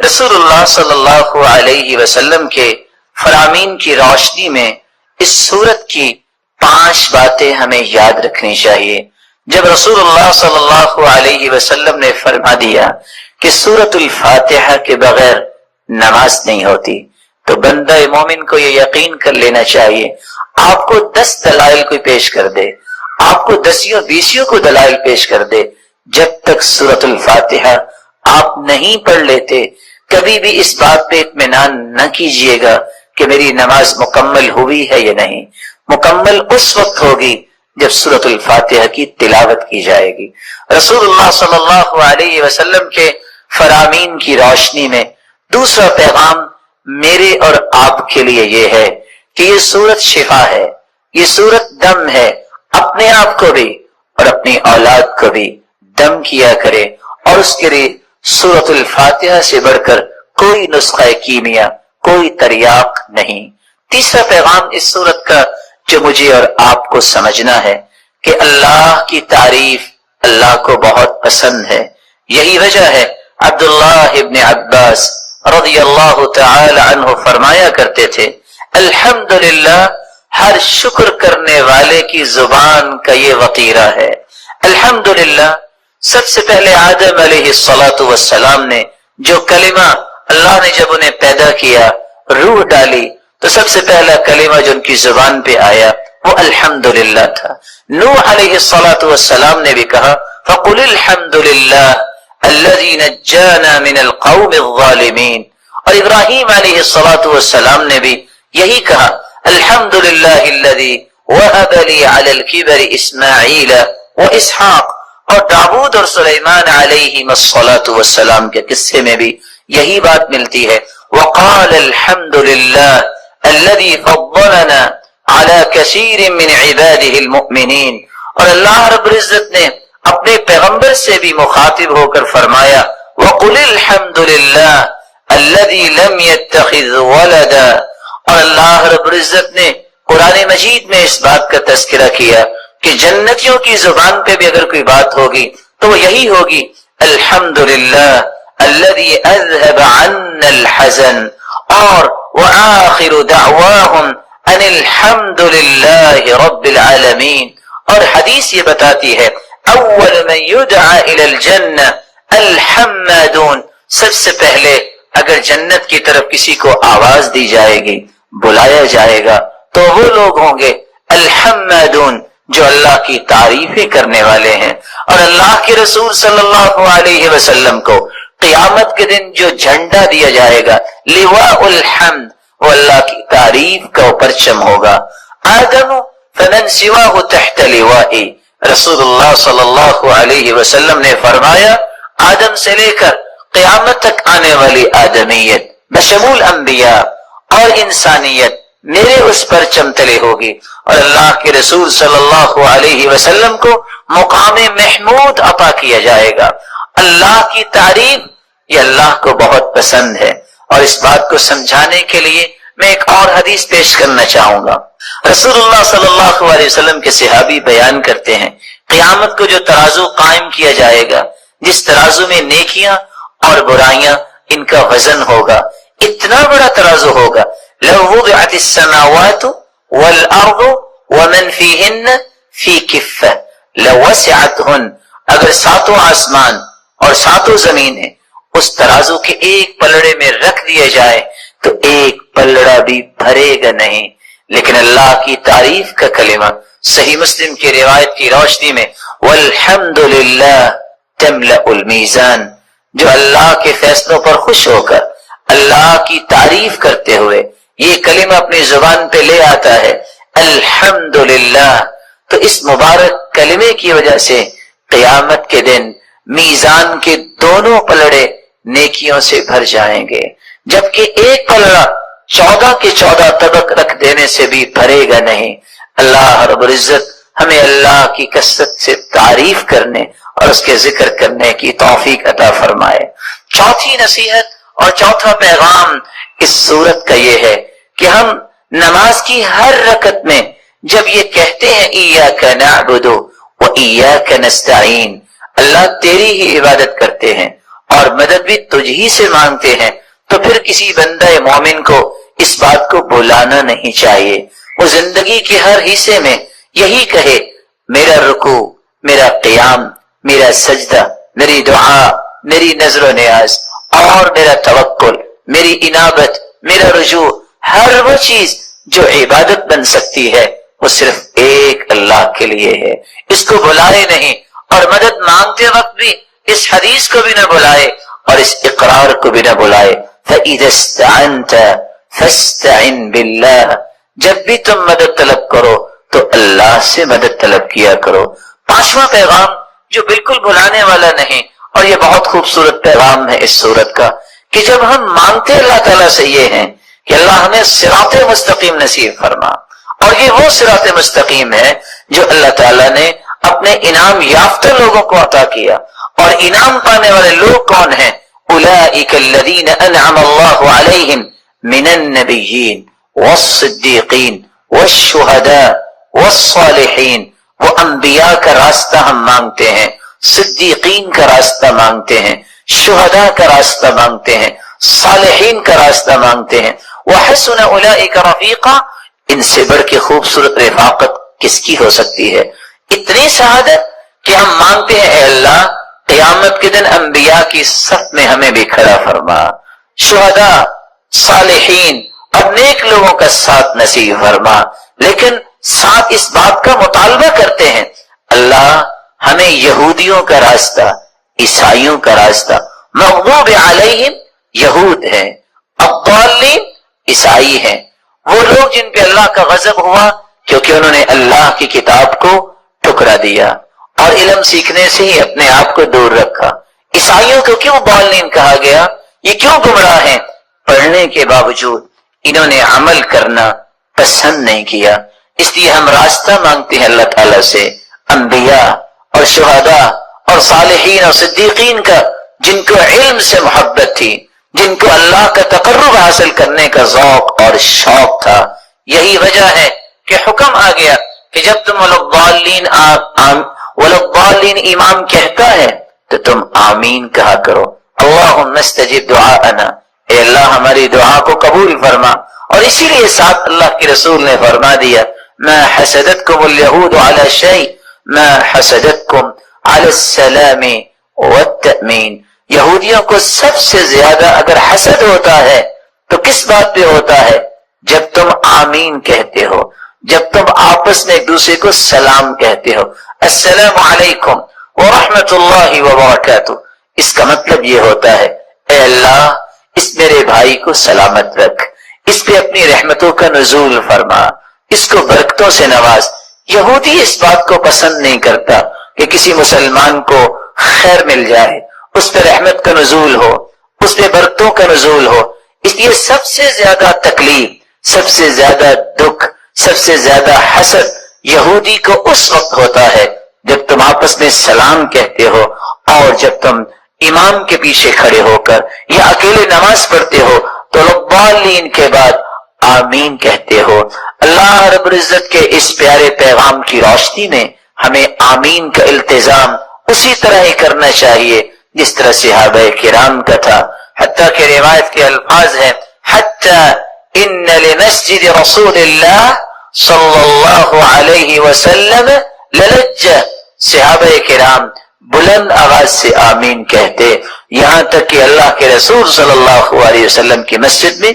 رسول اللہ صلی اللہ علیہ وسلم کے فرامین کی روشنی میں اس سورت کی 5 باتیں ہمیں یاد رکھنی چاہیے۔ جب رسول اللہ صلی اللہ علیہ وسلم نے فرما دیا کہ سورت الفاتحہ کے بغیر نماز نہیں ہوتی، تو بندہ مومن کو یہ یقین کر لینا چاہیے، آپ کو 10 دلائل کوئی پیش کر دے، آپ کو 10 کو دلائل پیش کر دے، جب تک سورت الفاتحہ آپ نہیں پڑھ لیتے کبھی بھی اس بات پہ اطمینان نہ کیجئے گا کہ میری نماز مکمل ہوئی ہے یا نہیں۔ مکمل اس وقت ہوگی جب سورت الفاتحہ کی تلاوت کی جائے گی۔ رسول اللہ صلی اللہ علیہ وسلم کے فرامین کی روشنی میں دوسرا پیغام میرے اور آپ کے لیے یہ ہے کہ یہ سورت شفا ہے، یہ سورت دم ہے۔ اپنے آپ کو بھی اور اپنی اولاد کو بھی دم کیا کرے، اور اس کے لیے سورت الفاتحہ سے بڑھ کر کوئی نسخہ کیمیا، کوئی تریاق نہیں۔ تیسرا پیغام اس سورت کا جو مجھے اور آپ کو سمجھنا ہے کہ اللہ کی تعریف اللہ کو بہت پسند ہے۔ یہی وجہ ہے عبداللہ ابن عباس رضی اللہ تعالی عنہ فرمایا کرتے تھے، الحمدللہ ہر شکر کرنے والے کی زبان کا یہ وقیرہ ہے۔ الحمدللہ سب سے پہلے آدم علیہ السلام نے جو کلمہ اللہ نے جب انہیں پیدا کیا، روح ڈالی، تو سب سے پہلا کلمہ جو ان کی زبان پہ آیا وہ الحمدللہ تھا۔ نوح علیہ السلام نے بھی کہا فَقُلِ الْحَمْدُ لِلَّهِ الَّذِي نَجَّانَا مِنَ الْقَوْمِ الظَّالِمِينَ، اور ابراہیم علیہ السلام نے بھی یہی کہا الحمدللہ الذی وہب لی علی الکبر اسماعیل واسحاق، اور داؤد اور سلیمان علیہ السلام کے قصے میں بھی یہی بات ملتی ہے، وقال الحمدللہ الذی فضلنا علی کثیر من عباده المؤمنین، اور اللہ رب العزت نے اپنے پیغمبر سے بھی مخاطب ہو کر فرمایا وقل الحمد للہ الذی لم يتخذ ولدا، اور اللہ رب العزت نے قرآن مجید میں اس بات کا تذکرہ کیا کہ جنتیوں کی زبان پہ بھی اگر کوئی بات ہوگی تو وہ یہی ہوگی الحمدللہ الذی اذهب عنا الحزن، اور وآخر دعواهم ان الحمدللہ رب العالمین۔ اور حدیث یہ بتاتی ہے اول من یدعى الى الجنہ الحمدون، سب سے پہلے اگر جنت کی طرف کسی کو آواز دی جائے گی، بلایا جائے گا، تو وہ لوگ ہوں گے الحمدون جو اللہ کی تعریفیں کرنے والے ہیں۔ اور اللہ کے رسول صلی اللہ علیہ وسلم کو قیامت کے دن جو جھنڈا دیا جائے گا لواء الحمد، وہ اللہ کی تعریف کا پرچم ہوگا۔ آدم فمن سواہ تحت لوائی، رسول اللہ صلی اللہ علیہ وسلم نے فرمایا آدم سے لے کر قیامت تک آنے والی آدمیت بشمول انبیاء اور انسانیت میرے اس پرچم تلے ہوگی، اور اللہ کے رسول صلی اللہ علیہ وسلم کو مقام محمود عطا کیا جائے گا۔ اللہ کی تعریف یہ اللہ کو بہت پسند ہے، اور اس بات کو سمجھانے کے لیے میں ایک اور حدیث پیش کرنا چاہوں گا۔ رسول اللہ صلی اللہ علیہ وسلم کے صحابی بیان کرتے ہیں قیامت کو جو ترازو قائم کیا جائے گا، جس ترازو میں نیکیاں اور برائیاں ان کا وزن ہوگا، اتنا بڑا ترازو ہوگا لو وضعت السماوات والارض ومن فیہن فی کفہ لوسعتہن، اگر 7 آسمان اور 7 زمینیں اس ترازو کے ایک پلڑے میں رکھ دیے جائے تو ایک پلڑا بھی بھرے گا نہیں۔ لیکن اللہ کی تعریف کا کلمہ صحیح مسلم کی روایت کی روشنی میں والحمدللہ تملأ المیزان، جو اللہ کے فیصلوں پر خوش ہو کر اللہ کی تعریف کرتے ہوئے یہ کلمہ اپنی زبان پہ لے آتا ہے الحمدللہ، تو اس مبارک کلمے کی وجہ سے قیامت کے دن میزان کے دونوں پلڑے نیکیوں سے بھر جائیں گے، جبکہ ایک پلڑا 14 کے 14 طبق رکھ دینے سے بھی بھرے گا نہیں۔ اللہ رب العزت ہمیں اللہ کی کثرت سے تعریف کرنے اور اس کے ذکر کرنے کی توفیق عطا فرمائے۔ چوتھی نصیحت اور چوتھا پیغام اس سورت کا یہ ہے کہ ہم نماز کی ہر رکعت میں جب یہ کہتے ہیں ایاک نعبد و ایاک نستعین، اللہ تیری ہی عبادت کرتے ہیں اور مدد بھی تجھ ہی سے مانگتے ہیں، تو پھر کسی بندہ مومن کو اس بات کو بھلانا نہیں چاہیے۔ وہ زندگی کے ہر حصے میں یہی کہے، میرا رکوع، میرا قیام، میرا سجدہ، میری دعا، میری نظر و نیاز اور میرا توکل، میری انابت، میرا رجوع، ہر وہ چیز جو عبادت بن سکتی ہے وہ صرف ایک اللہ کے لیے ہے۔ اس کو بلائے نہیں، اور مدد مانگتے وقت بھی اس حدیث کو بھی نہ بلائے اور اس اقرار کو بھی نہ بلائے، فَإِذَا اسْتَعَنْتَ فَاسْتَعِنْ بِاللَّهِ، جب بھی تم مدد طلب کرو تو اللہ سے مدد طلب کیا کرو۔ پانچواں پیغام جو بالکل بھلانے والا نہیں، اور یہ بہت خوبصورت پیغام ہے اس سورت کا، کہ جب ہم مانگتے اللہ تعالیٰ سے یہ ہیں کہ اللہ ہمیں صراط مستقیم نصیب فرما، اور یہ وہ صراط مستقیم ہے جو اللہ تعالیٰ نے اپنے انعام یافتہ لوگوں کو عطا کیا، اور انعام پانے والے لوگ کون ہیں؟ اولئک الذین انعم اللہ علیہم من النبیین والصدیقین والشہداء والصالحین۔ وہ انبیاء کا راستہ ہم مانگتے ہیں، صدیقین کا راستہ مانگتے ہیں، شہداء کا راستہ مانگتے ہیں، صالحین کا راستہ مانگتے ہیں۔ وحسن اولئک رفیقا، ان سے بڑھ کے خوبصورت رفاقت کس کی ہو سکتی ہے؟ اتنی سعادت کہ ہم مانگتے ہیں، اے اللہ قیامت کے دن انبیاء کی صف میں ہمیں بھی کھڑا فرما، شہداء، صالحین اور نیک لوگوں کا ساتھ نصیب فرما، لیکن ساتھ اس بات کا مطالبہ کرتے ہیں، اللہ ہمیں یہودیوں کا راستہ، عیسائیوں کا راستہ، مغضوب علیہم یہود ہیں، الضالین عیسائی ہیں، وہ لوگ جن پہ اللہ کا غضب ہوا کیونکہ انہوں نے اللہ کی کتاب کو ٹکرا دیا اور علم سیکھنے سے ہی اپنے آپ کو دور رکھا۔ عیسائیوں کو کیوں ضالین کہا گیا؟ یہ کیوں گمراہ ہیں؟ پڑھنے کے باوجود انہوں نے عمل کرنا پسند نہیں کیا۔ اس لیے ہم راستہ مانگتے ہیں اللہ تعالیٰ سے، انبیاء اور شہداء اور صالحین اور صدیقین کا، جن کو علم سے محبت تھی، جن کو اللہ کا تقرب حاصل کرنے کا ذوق اور شوق تھا۔ یہی وجہ ہے کہ حکم آ گیا کہ جب تم وللضالین امام کہتا ہے تو تم آمین کہا کرو، اللہم استجب دعاءنا، اے اللہ ہماری دعا کو قبول فرما۔ اور اسی لیے ساتھ اللہ کے رسول نے فرما دیا، ما حسدتکم الیہود علی شیء ما حسدتکم علی السلام والتأمین۔ یہودیوں کو سب سے زیادہ اگر حسد ہوتا ہے تو کس بات پہ ہوتا ہے؟ جب تم آمین کہتے ہو، جب تم آپس میں ایک دوسرے کو سلام کہتے ہو، السلام علیکم ورحمۃ اللہ وبرکاتہ۔ اس کا مطلب یہ ہوتا ہے، اے اللہ اس میرے بھائی کو سلامت رکھ، اس پہ اپنی رحمتوں کا نزول فرما، اس کو برکتوں سے نواز۔ یہودی اس بات کو پسند نہیں کرتا کہ کسی مسلمان کو خیر مل جائے، اس پہ رحمت کا نزول ہو، اس پہ برکتوں کا نزول ہو۔ اس لیے سب سے زیادہ تکلیف، سب سے زیادہ دکھ، سب سے زیادہ حسد یہودی کو اس وقت ہوتا ہے جب تم آپس میں سلام کہتے ہو، اور جب تم امام کے پیچھے کھڑے ہو کر یا اکیلے نماز پڑھتے ہو تو ضالین کے بعد آمین کہتے ہو۔ اللہ رب العزت کے اس پیارے پیغام کی روشنی میں ہمیں آمین کا التزام اسی طرح ہی کرنا چاہیے جس طرح صحابہ کرام کا تھا۔ حتیٰ کہ روایت کے الفاظ ہیں، حتیٰ ان لمسجد رسول اللہ صلی اللہ علیہ وسلم للجہ، صحابہ کرام بلند آواز سے آمین کہتے، یہاں تک کہ اللہ کے رسول صلی اللہ علیہ وسلم کی مسجد میں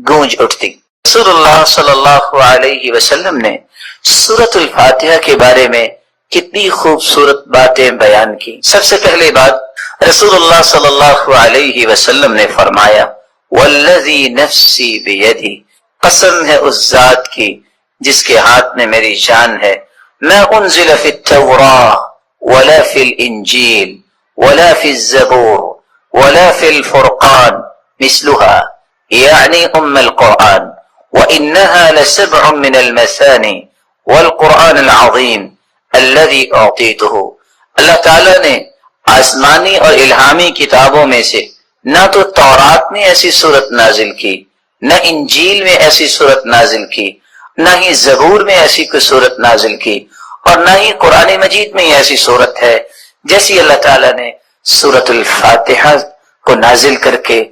گونج اٹھتی۔ رسول اللہ صلی اللہ علیہ وسلم نے سورۃ الفاتحہ کے بارے میں کتنی خوبصورت باتیں بیان کی۔ سب سے پہلے بات، رسول اللہ صلی اللہ علیہ وسلم نے فرمایا، والذی نفسی بیدی، قسم ہے اس ذات کی جس کے ہاتھ میں میری جان ہے، ما انزل فی التوراۃ ولا فی الانجیل ولا فی الزبور ولا فی الفرقان مثلها، یعنی القرآن، وإنها لسبع من المثانی والقرآن العظیم الذي أعطيته۔ اللہ تعالیٰ نے آسمانی اور الہامی کتابوں میں سے نہ تو تورات میں ایسی صورت نازل کی، نہ انجیل میں ایسی صورت نازل کی، نہ ہی زبور میں ایسی کوئی صورت نازل کی، اور نہ ہی قرآن مجید میں ایسی صورت ہے جیسی اللہ تعالیٰ نے سورۃ الفاتحہ کو نازل کر کے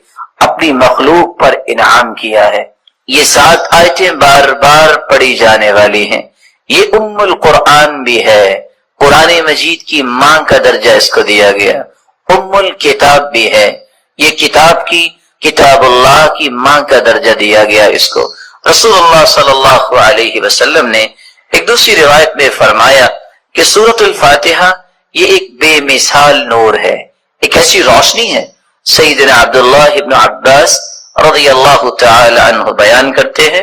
اپنی مخلوق پر انعام کیا ہے۔ یہ 7 آیتیں بار بار پڑھی جانے والی ہیں۔ یہ ام القرآن بھی ہے، قرآن مجید کی ماں کا درجہ اس کو دیا گیا، ام الکتاب بھی ہے، یہ کتاب اللہ کی ماں کا درجہ دیا گیا اس کو۔ رسول اللہ صلی اللہ علیہ وسلم نے ایک دوسری روایت میں فرمایا کہ سورۃ الفاتحہ یہ ایک بے مثال نور ہے، ایک ایسی روشنی ہے۔ سیدنا عبداللہ ابن عباس رضی اللہ تعالی عنہ بیان کرتے ہیں،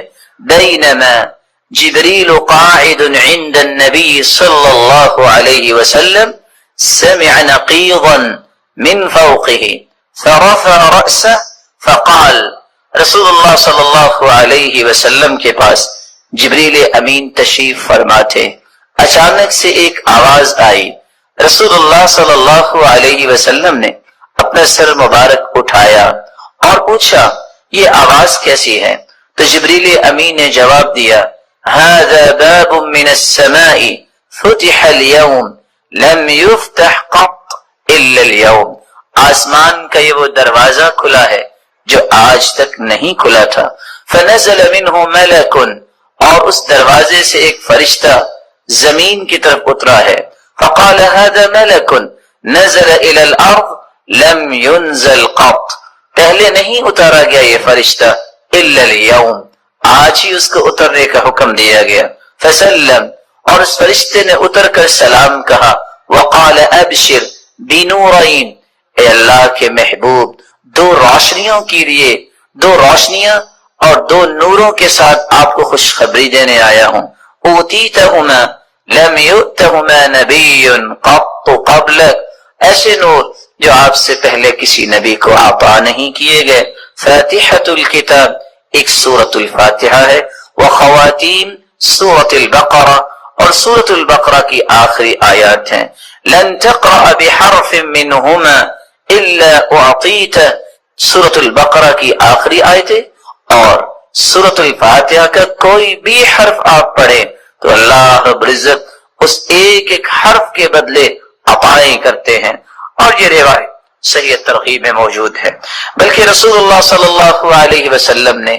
بینما جبریل قاعد عند النبی صلی اللہ علیہ وسلم سمع نقیضا من فوقه فرفع رأسه فقال، رسول اللہ صلی اللہ علیہ وسلم کے پاس جبریل امین تشریف فرما تھے، اچانک سے ایک آواز آئی، رسول اللہ صلی اللہ علیہ وسلم نے اپنا سر مبارک اٹھایا اور پوچھا یہ آواز کیسی ہے؟ تو جبریل امین نے جواب دیا، هذا باب من السماء فتح اليوم لم يفتح قط الا اليوم، آسمان کا یہ وہ دروازہ کھلا ہے جو آج تک نہیں کھلا تھا۔ فنزل منه ملک، اور اس دروازے سے ایک فرشتہ زمین کی طرف اترا ہے، فقال هذا ملک نزل الى الارض لم ينزل قط، پہلے نہیں اتارا گیا یہ فرشتہ الا اليوم، آج ہی اس کو اترنے کا حکم دیا گیا۔ فسلم، اور اس فرشتے نے اتر کر سلام کہا، وقال ابشر بنورین، اے اللہ کے محبوب 2 روشنیوں کے لیے، 2 روشنیاں اور 2 نوروں کے ساتھ آپ کو خوشخبری دینے آیا ہوں، اوتیتہما لم یؤتہما نبی قط قبلک، ایسے نور جو آپ سے پہلے کسی نبی کو عطا نہیں کیے گئے۔ فاتحۃ الکتاب ایک سورۃ الفاتحہ ہے، وخواتیم سورۃ البقرہ، اور سورۃ البقرہ کی آخری آیات ہیں، لن تقرأ بحرف منہما الا اعطیتہ، سورۃ البقرہ کی آخری آیتیں اور سورۃ الفاتحہ کا کوئی بھی حرف آپ پڑھیں تو اللہ رب العزت اس ایک ایک حرف کے بدلے عطائیں کرتے ہیں۔ اور یہ روایت صحیح ترغیب میں موجود ہے، بلکہ رسول اللہ صلی اللہ علیہ وسلم نے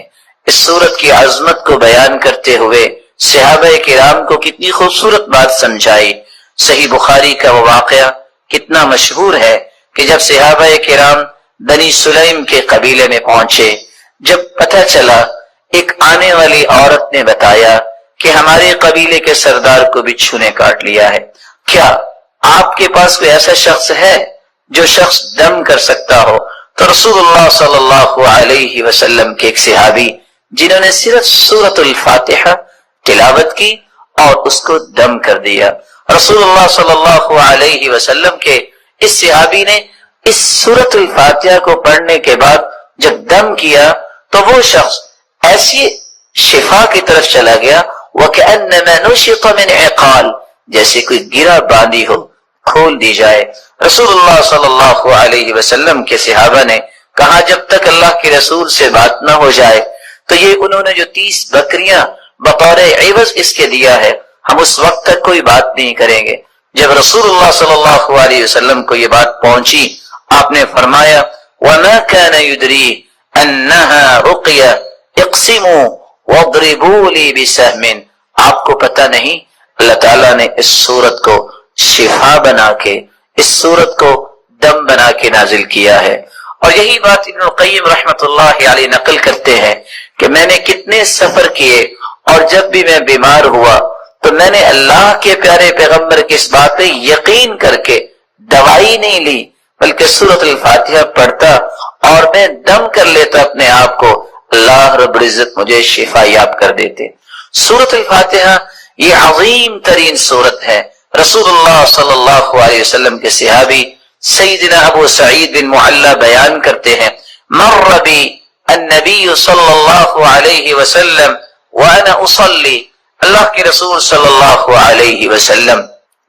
اس سورت کی عظمت کو بیان کرتے ہوئے صحابہ کرام کو کتنی خوبصورت بات سمجھائی۔ صحیح بخاری کا وہ واقعہ کتنا مشہور ہے کہ جب صحابہ کرام بنی سلیم کے قبیلے میں پہنچے، جب پتہ چلا ایک آنے والی عورت نے بتایا کہ ہمارے قبیلے کے سردار کو بچھو نے کاٹ لیا ہے، کیا آپ کے پاس کوئی ایسا شخص ہے جو شخص دم کر سکتا ہو؟ تو رسول اللہ صلی اللہ علیہ وسلم کے ایک صحابی جنہوں نے صرف سورۃ الفاتحہ تلاوت کی اور اس کو دم کر دیا، رسول اللہ صلی اللہ علیہ وسلم کے اس صحابی نے اس سورۃ الفاتحہ کو پڑھنے کے بعد جب دم کیا تو وہ شخص ایسی شفا کی طرف چلا گیا، وَكَأَنَّمَا نُشِطَ مِنْ عِقَالٍ، جیسے کوئی گرہ باندھی ہو کھول دی جائے۔ رسول اللہ صلی اللہ علیہ وسلم کے صحابہ نے کہا جب تک اللہ کے رسول سے بات نہ ہو جائے تو یہ انہوں نے جو 30 بکریاں بطور عوض اس کے دیا ہے ہم اس وقت تک کوئی بات نہیں کریں گے۔ جب رسول اللہ صلی اللہ علیہ وسلم کو یہ بات پہنچی، آپ نے فرمایا وَمَا كَانَ يُدْرِي أَنَّهَا رُقْيَةٌ اقْسِمُوا وَاضْرِبُوا لِي بِسَهْمٍ، آپ کو پتہ نہیں اللہ تعالیٰ نے اس سورت کو شفا بنا کے، اس سورت کو دم بنا کے نازل کیا ہے۔ اور یہی بات ابن القیم رحمت اللہ علیہ نقل کرتے ہیں کہ میں نے کتنے سفر کیے اور جب بھی میں بیمار ہوا تو میں نے اللہ کے پیارے پیغمبر کی اس بات پہ یقین کر کے دوائی نہیں لی بلکہ سورۃ الفاتحہ پڑھتا اور میں دم کر لیتا اپنے آپ کو، اللہ رب العزت مجھے شفا یاب کر دیتے۔ سورۃ الفاتحہ یہ عظیم ترین سورت ہے۔ رسول اللہ صلی اللہ علیہ وسلم کے صحابی سیدنا ابو سعید بن معلی بیان کرتے ہیں، مر بی النبی صلی اللہ علیہ وسلم وانا اصلی، اللہ کے رسول صلی اللہ علیہ وسلم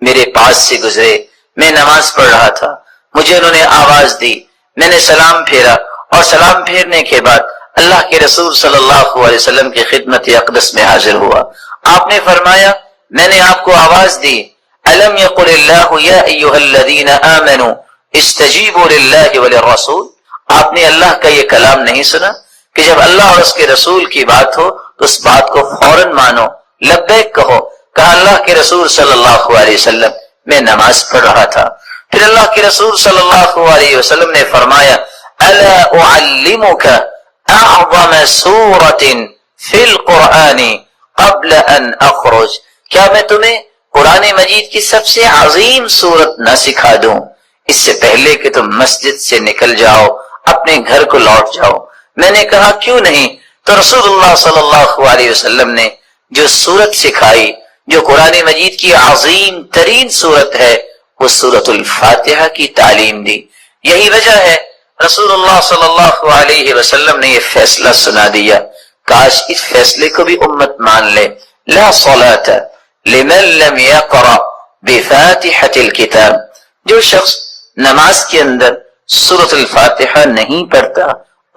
میرے پاس سے گزرے، میں نماز پڑھ رہا تھا، مجھے انہوں نے آواز دی، میں نے سلام پھیرا اور سلام پھیرنے کے بعد اللہ کے رسول صلی اللہ علیہ وسلم کی خدمت اقدس میں حاضر ہوا۔ آپ نے فرمایا میں نے آپ کو آواز دی، الم یقل اللہ یا ایھا الذین آمنوا استجیبوا للہ وللرسول، آپ نے اللہ کا یہ کلام نہیں سنا کہ جب اللہ اور اس کے رسول کی بات ہو تو اس بات کو فوراً مانو، لبیک کہو؟ کہا اللہ کے رسول صلی اللہ علیہ وسلم میں نماز پڑھ رہا تھا، پھر اللہ کے رسول صلی اللہ علیہ وسلم نے فرمایا الا اعلمک اعظم سورۃ فی القرآن قبل ان اخرج، کیا میں تمہیں قرآن مجید کی سب سے عظیم سورت نہ سکھا دوں اس سے پہلے کہ تم مسجد سے نکل جاؤ، اپنے گھر کو لوٹ جاؤ؟ میں نے کہا کیوں نہیں؟ تو رسول اللہ صلی اللہ علیہ وسلم نے جو سورت سکھائی، جو قرآن مجید کی عظیم ترین سورت ہے، وہ سورۃ الفاتحہ کی تعلیم دی۔ یہی وجہ ہے رسول اللہ صلی اللہ علیہ وسلم نے یہ فیصلہ سنا دیا، کاش اس فیصلے کو بھی امت مان لے، لا صلاۃ لمن لم یقرأ بفاتحۃ الکتاب، جو شخص نماز کے اندر سورۃ الفاتحہ نہیں پڑھتا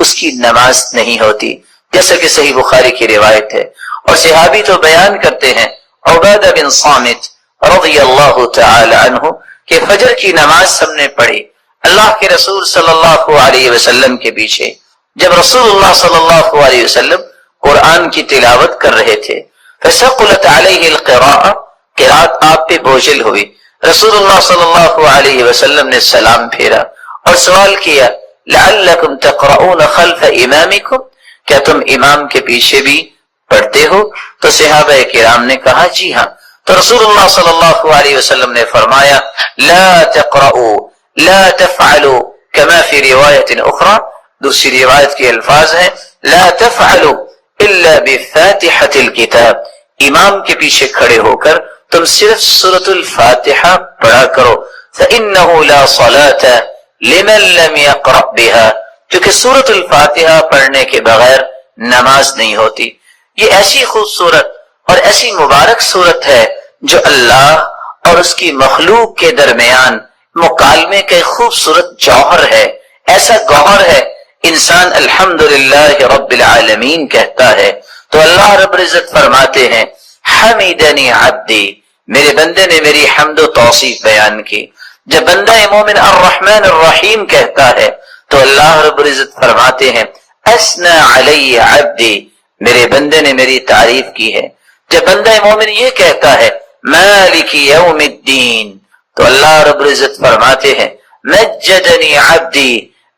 اس کی نماز نہیں ہوتی، جیسا کہ صحیح بخاری کی روایت ہے۔ اور صحابی تو بیان کرتے ہیں عبادہ بن صامت رضی اللہ تعالی عنہ کہ فجر کی نماز ہم نے پڑھی اللہ کے رسول صلی اللہ علیہ وسلم کے پیچھے، جب رسول اللہ صلی اللہ علیہ وسلم قرآن کی تلاوت کر رہے تھے، فثقلت علیہ القراءۃ، قرات آپ پہ بوجھل ہوئی، رسول اللہ صلی اللہ علیہ وسلم نے سلام پھیرا اور سوال کیا لعلکم تقرؤون خلف امامکم، کیا تم امام کے پیچھے بھی پڑھتے ہو؟ تو صحابہ کرام نے کہا جی ہاں۔ تو رسول اللہ صلی اللہ علیہ وسلم نے فرمایا لا تقرؤوا لا تفعلوا كما في روایت اخرى، دوسری روایت کے الفاظ ہیں لا تفعلوا الا بفاتحة الكتاب، امام کے پیچھے کھڑے ہو کر تم صرف سورۃ الفاتحہ پڑھا کرو، فإنه لا صلاة لمن لم يقرأ بها، کیونکہ سورۃ الفاتحہ پڑھنے کے بغیر نماز نہیں ہوتی۔ یہ ایسی خوبصورت اور ایسی مبارک صورت ہے جو اللہ اور اس کی مخلوق کے درمیان مکالمے کا خوبصورت جوہر ہے، ایسا گوہر ہے انسان الحمدللہ رب العالمین کہتا ہے تو اللہ رب العزت فرماتے ہیں حمیدنی عبدی، میرے بندے نے میری حمد و توصیف بیان کی۔ جب بندہ مومن الرحمن الرحیم کہتا ہے تو اللہ رب العزت فرماتے ہیں اثنى علی عبدی، میرے بندے نے میری تعریف کی ہے۔ جب بندہ مومن یہ کہتا ہے مالک یوم الدین تو اللہ رب العزت فرماتے ہیں مجدنی عبدی،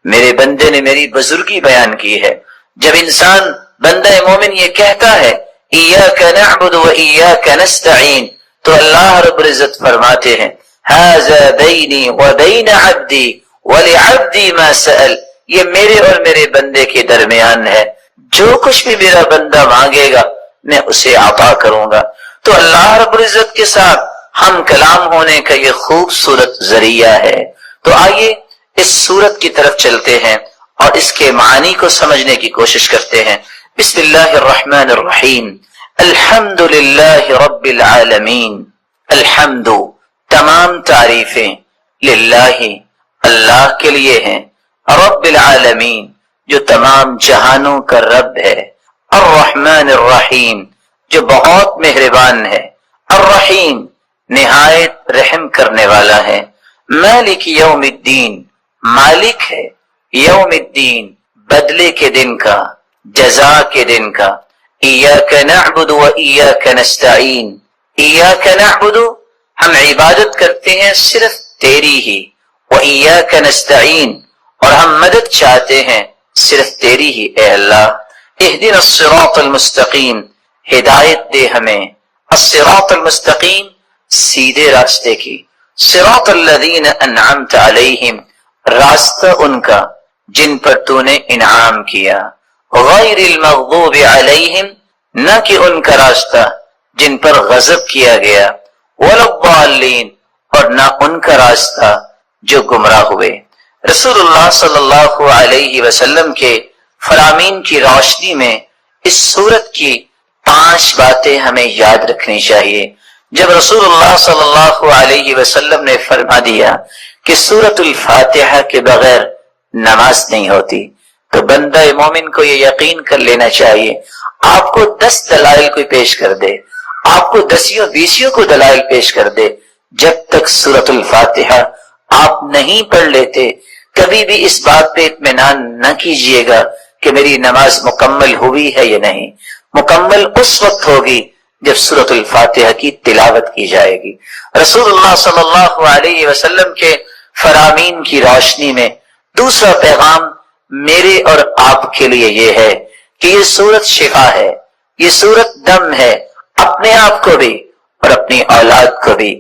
میرے بندے نے میری بزرگی بیان کی ہے۔ جب انسان بندہ مومن یہ کہتا ہے ایاک نعبد و ایاک نستعین تو اللہ رب العزت فرماتے ہیں ھذا بینی و بین عبدی ولعبدی ما سأل، یہ میرے اور میرے بندے کے درمیان ہے، جو کچھ بھی میرا بندہ مانگے گا میں اسے عطا کروں گا۔ تو اللہ رب العزت کے ساتھ ہم کلام ہونے کا یہ خوبصورت ذریعہ ہے۔ تو آئیے اس سورت کی طرف چلتے ہیں اور اس کے معنی کو سمجھنے کی کوشش کرتے ہیں۔ بسم اللہ الرحمن الرحیم، الحمد للہ رب العالمین، الحمد تمام تعریفیں، للہ اللہ کے لیے ہیں، رب العالمین جو تمام جہانوں کا رب ہے، الرحمن الرحیم جو بہت مہربان ہے، الرحیم نہایت رحم کرنے والا ہے، مالک یوم الدین مالک ہے یوم الدین بدلے کے دن کا، جزا کے دن کا، ایاک نعبد و ایاک نستعین، ایاک نعبد ہم عبادت کرتے ہیں صرف تیری ہی، و ایاک نستعین اور ہم مدد چاہتے ہیں صرف تیری ہی اے اللہ، اہدنا الصراط المستقیم ہدایت دے ہمیں، الصراط المستقیم سیدھے راستے کی، صراط الذین انعمت علیہم راستہ ان کا جن پر تو نے انعام کیا، غیر المغضوب علیہم نہ کہ ان کا راستہ جن پر غضب کیا گیا، ولا الضالین اور نہ ان کا راستہ جو گمراہ ہوئے۔ رسول اللہ صلی اللہ علیہ وسلم کے فرامین کی روشنی میں اس سورت کی 5 باتیں ہمیں یاد رکھنی چاہیے۔ جب رسول اللہ صلی اللہ علیہ وسلم نے فرما دیا کہ سورۃ الفاتحہ کے بغیر نماز نہیں ہوتی تو بندہ مومن کو یہ یقین کر لینا چاہیے، آپ کو 10 دلائل کوئی پیش کر دے، آپ کو 10 کو دلائل پیش کر دے، جب تک سورۃ الفاتحہ آپ نہیں پڑھ لیتے کبھی بھی اس بات پہ اطمینان نہ کیجئے گا کہ میری نماز مکمل ہوئی ہے یا نہیں. مکمل اس وقت ہوگی جب سورۃ الفاتحہ کی تلاوت کی جائے گی. رسول اللہ صلی اللہ علیہ وسلم کے فرامین کی روشنی میں دوسرا پیغام میرے اور آپ کے لیے یہ ہے کہ یہ سورت شفا ہے، یہ سورت دم ہے. اپنے آپ کو بھی اور اپنی اولاد کو بھی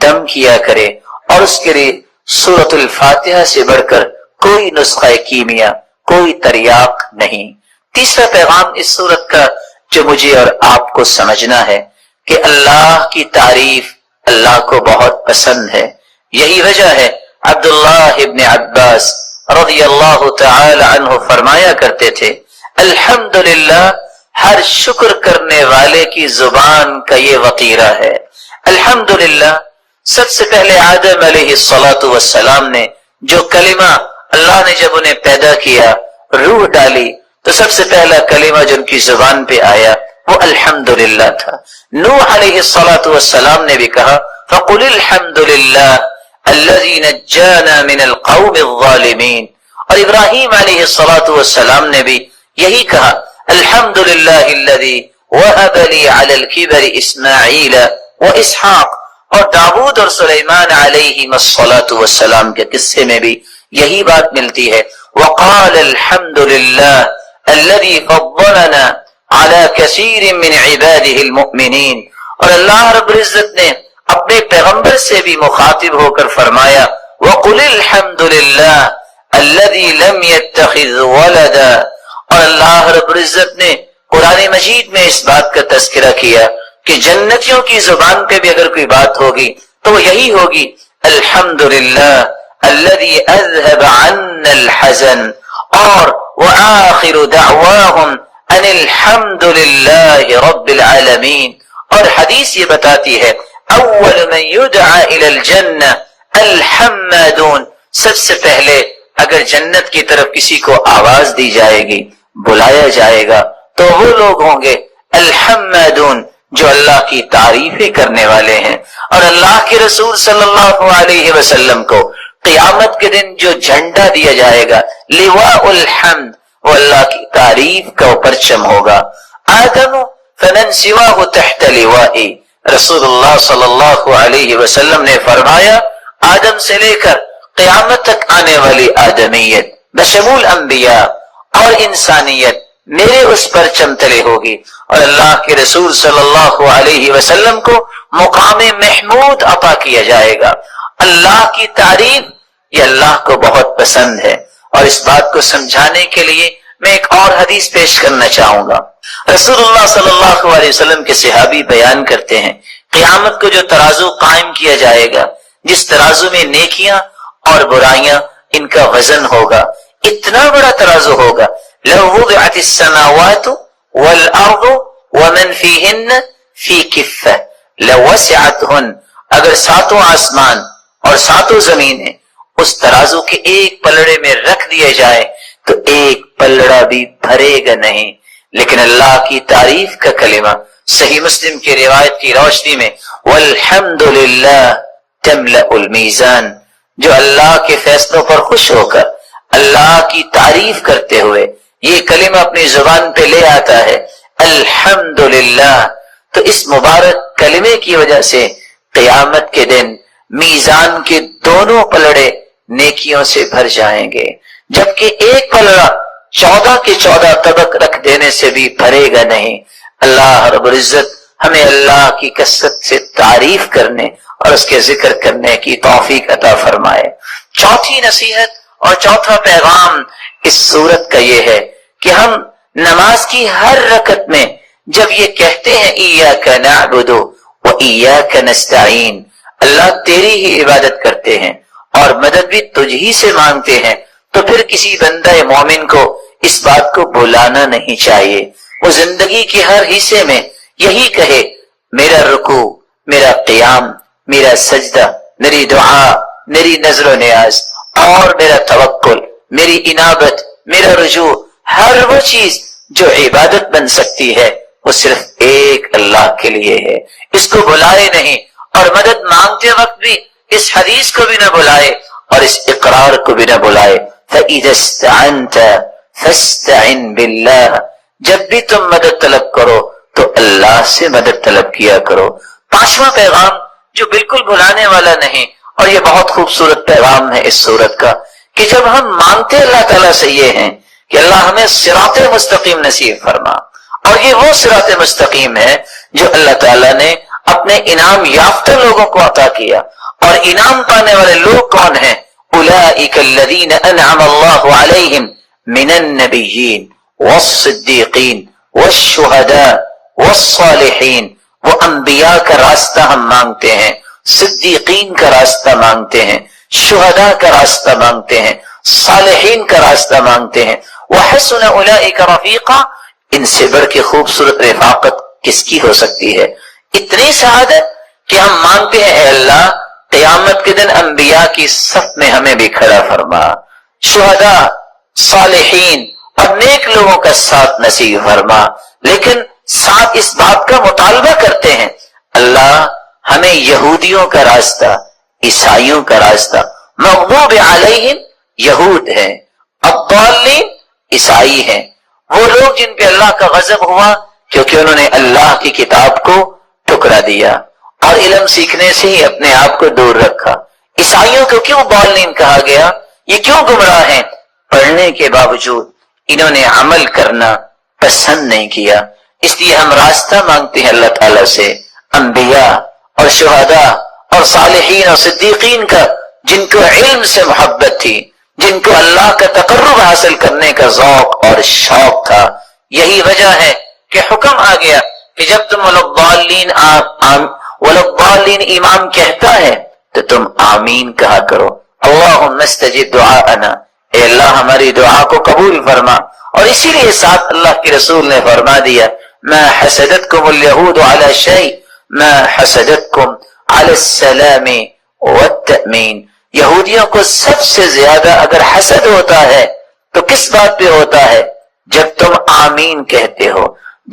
دم کیا کرے، اور اس کے لیے سورۃ الفاتحہ سے بڑھ کر کوئی نسخہ کیمیا، کوئی تریاق نہیں. تیسرا پیغام اس سورت کا جو مجھے اور آپ کو سمجھنا ہے کہ اللہ کی تعریف اللہ کو بہت پسند ہے. یہی وجہ ہے عبداللہ ابن عباس رضی اللہ تعالی عنہ فرمایا کرتے تھے، الحمدللہ ہر شکر کرنے والے کی زبان کا یہ وقیرہ ہے. الحمدللہ سب سے پہلے آدم علیہ السلام نے جو کلمہ اللہ نے جب انہیں پیدا کیا، روح ڈالی، تو سب سے پہلا کلمہ جو ان کی زبان پہ آیا وہ الحمدللہ تھا. نوح علیہ السلام نے بھی کہا فَقُلِ الْحَمْدُ لِلَّهِ الَّذِي نَجَّانَا مِنَ الْقَوْمِ الظَّالِمِينَ. اور ابراہیم علیہ السلام نے بھی یہی کہا الحمدللہ الذی وہب لی علی الکبر اسماعیل و اسحاق. اور داؤد اور سلیمان علیہ السلام کے قصے میں بھی یہی بات ملتی ہے، وقال الحمدللہ الذی فضلنا علی کثیر من عباده المؤمنین. اور اللہ رب العزت نے اپنے پیغمبر سے بھی مخاطب ہو کر فرمایا وقل الحمدللہ الذی لم يتخذ ولدا. اور اللہ رب العزت نے قرآن مجید میں اس بات کا تذکرہ کیا کہ جنتیوں کی زبان پہ بھی اگر کوئی بات ہوگی تو وہ یہی ہوگی الحمدللہ الذی اذهب عنا الحزن. اور وآخر دعواهم ان الحمدللہ رب العالمین. اور حدیث یہ بتاتی ہے اول من یدعى الى الجنہ الحمادون. سب سے پہلے اگر جنت کی طرف کسی کو آواز دی جائے گی، بلایا جائے گا، تو وہ لوگ ہوں گے الحمادون جو اللہ کی تعریفیں کرنے والے ہیں. اور اللہ کے رسول صلی اللہ علیہ وسلم کو قیامت کے دن جو جھنڈا دیا جائے گا لواء الحمد، وہ اللہ کی تعریف کا پرچم ہوگا. آدم فمن سواہ تحت لوائی. رسول اللہ صلی اللہ علیہ وسلم نے فرمایا آدم سے لے کر قیامت تک آنے والی آدمیت بشمول انبیاء اور انسانیت میرے اس پرچم تلے ہوگی. اور اللہ کے رسول صلی اللہ علیہ وسلم کو مقام محمود عطا کیا جائے گا. اللہ کی تعریف یہ اللہ کو بہت پسند ہے. اور اس بات کو سمجھانے کے لیے میں ایک اور حدیث پیش کرنا چاہوں گا. رسول اللہ صلی اللہ علیہ وسلم کے صحابی بیان کرتے ہیں قیامت کو جو ترازو قائم کیا جائے گا، جس ترازو میں نیکیاں اور برائیاں ان کا وزن ہوگا، اتنا بڑا ترازو ہوگا لو وضعت السماوات والارض ومن فیہن فی کفہ لوسعتہن. اگر ساتوں آسمان اور ساتوں زمینیں اس ترازو کے ایک پلڑے میں رکھ دیے جائے تو ایک پلڑا بھی بھرے گا نہیں. لیکن اللہ کی تعریف کا کلمہ صحیح مسلم کی روایت کی روشنی میں والحمدللہ تملأ المیزان، جو اللہ کے فیصلوں پر خوش ہو کر اللہ کی تعریف کرتے ہوئے یہ کلمہ اپنی زبان پہ لے آتا ہے الحمدللہ، تو اس مبارک کلمے کی وجہ سے قیامت کے دن میزان کے دونوں پلڑے نیکیوں سے بھر جائیں گے، جبکہ ایک پلڑا 14 کے 14 طبق رکھ دینے سے بھی بھرے گا نہیں. اللہ رب العزت ہمیں اللہ کی کثرت سے تعریف کرنے اور اس کے ذکر کرنے کی توفیق عطا فرمائے. چوتھی نصیحت اور چوتھا پیغام اس سورت کا یہ ہے کہ ہم نماز کی ہر رکعت میں جب یہ کہتے ہیں ایاک نعبد و ایاک نستعین، اللہ تیری ہی عبادت کرتے ہیں اور مدد بھی تجھ ہی سے مانگتے ہیں، تو پھر کسی بندہ مومن کو اس بات کو بلانا نہیں چاہیے. وہ زندگی کے ہر حصے میں یہی کہے میرا رکوع، میرا قیام، میرا سجدہ، میری دعا، میری نظر و نیاز اور میرا توکل، میری انابت، میرا رجوع، ہر وہ چیز جو عبادت بن سکتی ہے وہ صرف ایک اللہ کے لیے ہے. اس کو بلائے نہیں، اور مدد مانگتے وقت بھی اس حدیث کو بھی نہ بلائے اور اس اقرار کو بھی نہ بلائے. فَإِذَا اسْتَعَنْتَ فَاسْتَعِنْ بِاللَّهِ، جب بھی تم مدد طلب کرو تو اللہ سے مدد طلب کیا کرو. پانچواں پیغام جو بالکل بھلانے والا نہیں، اور یہ بہت خوبصورت پیغام ہے اس سورت کا، کہ جب ہم مانگتے اللہ تعالیٰ سے یہ ہیں کہ اللہ ہمیں صراط مستقیم نصیب فرما، اور یہ وہ صراط مستقیم ہے جو اللہ تعالیٰ نے اپنے انعام یافتہ لوگوں کو عطا کیا. اور انعام پانے والے لوگ کون ہیں؟ اولئک الذین انعم اللہ علیہم من النبیین والصدیقین والشہداء والصالحین. وہ انبیاء کا راستہ ہم مانگتے ہیں، صدیقین کا راستہ مانگتے ہیں، شہداء کا راستہ مانگتے ہیں، صالحین کا راستہ مانگتے ہیں. وحسن اولئک رفیقا، ان سے بڑھ کے خوبصورت رفاقت کس کی ہو سکتی ہے؟ اتنی سعادت کہ ہم مانگتے ہیں اے اللہ قیامت کے دن انبیاء کی صف میں ہمیں بھی کھڑا فرما، شہداء، صالحین اور نیک لوگوں کا ساتھ نصیب فرما. لیکن ساتھ اس بات کا مطالبہ کرتے ہیں اللہ ہمیں یہودیوں کا راستہ، عیسائیوں کا راستہ، مغضوب علیہم یہود ہیں، الضالین عیسائی ہیں، وہ لوگ جن پہ اللہ کا غضب ہوا کیونکہ انہوں نے اللہ کی کتاب کو ٹکرا دیا اور علم سیکھنے سے ہی اپنے آپ کو دور رکھا. عیسائیوں کو کیوں ضالین کہا گیا؟ یہ کیوں گمراہ ہیں؟ پڑھنے کے باوجود انہوں نے عمل کرنا پسند نہیں کیا. اس لیے ہم راستہ مانگتے ہیں اللہ تعالیٰ سے انبیاء اور شہداء اور صالحین اور صدیقین کا، جن کو علم سے محبت تھی، جن کو اللہ کا تقرب حاصل کرنے کا ذوق اور شوق تھا. یہی وجہ ہے کہ حکم آ گیا کہ جب تم ولضالین امام کہتا ہے تو تم آمین کہا کرو. اللہم استجب دعاءنا، اے اللہ ہماری دعا کو قبول فرما. اور اسی لیے ساتھ اللہ کے رسول نے فرما دیا ما حسدتکم الیہود علی شیء ما حسدتکم علی السلام والتأمین. یہودیوں کو سب سے زیادہ اگر حسد ہوتا ہے تو کس بات پہ ہوتا ہے؟ جب تم آمین کہتے ہو،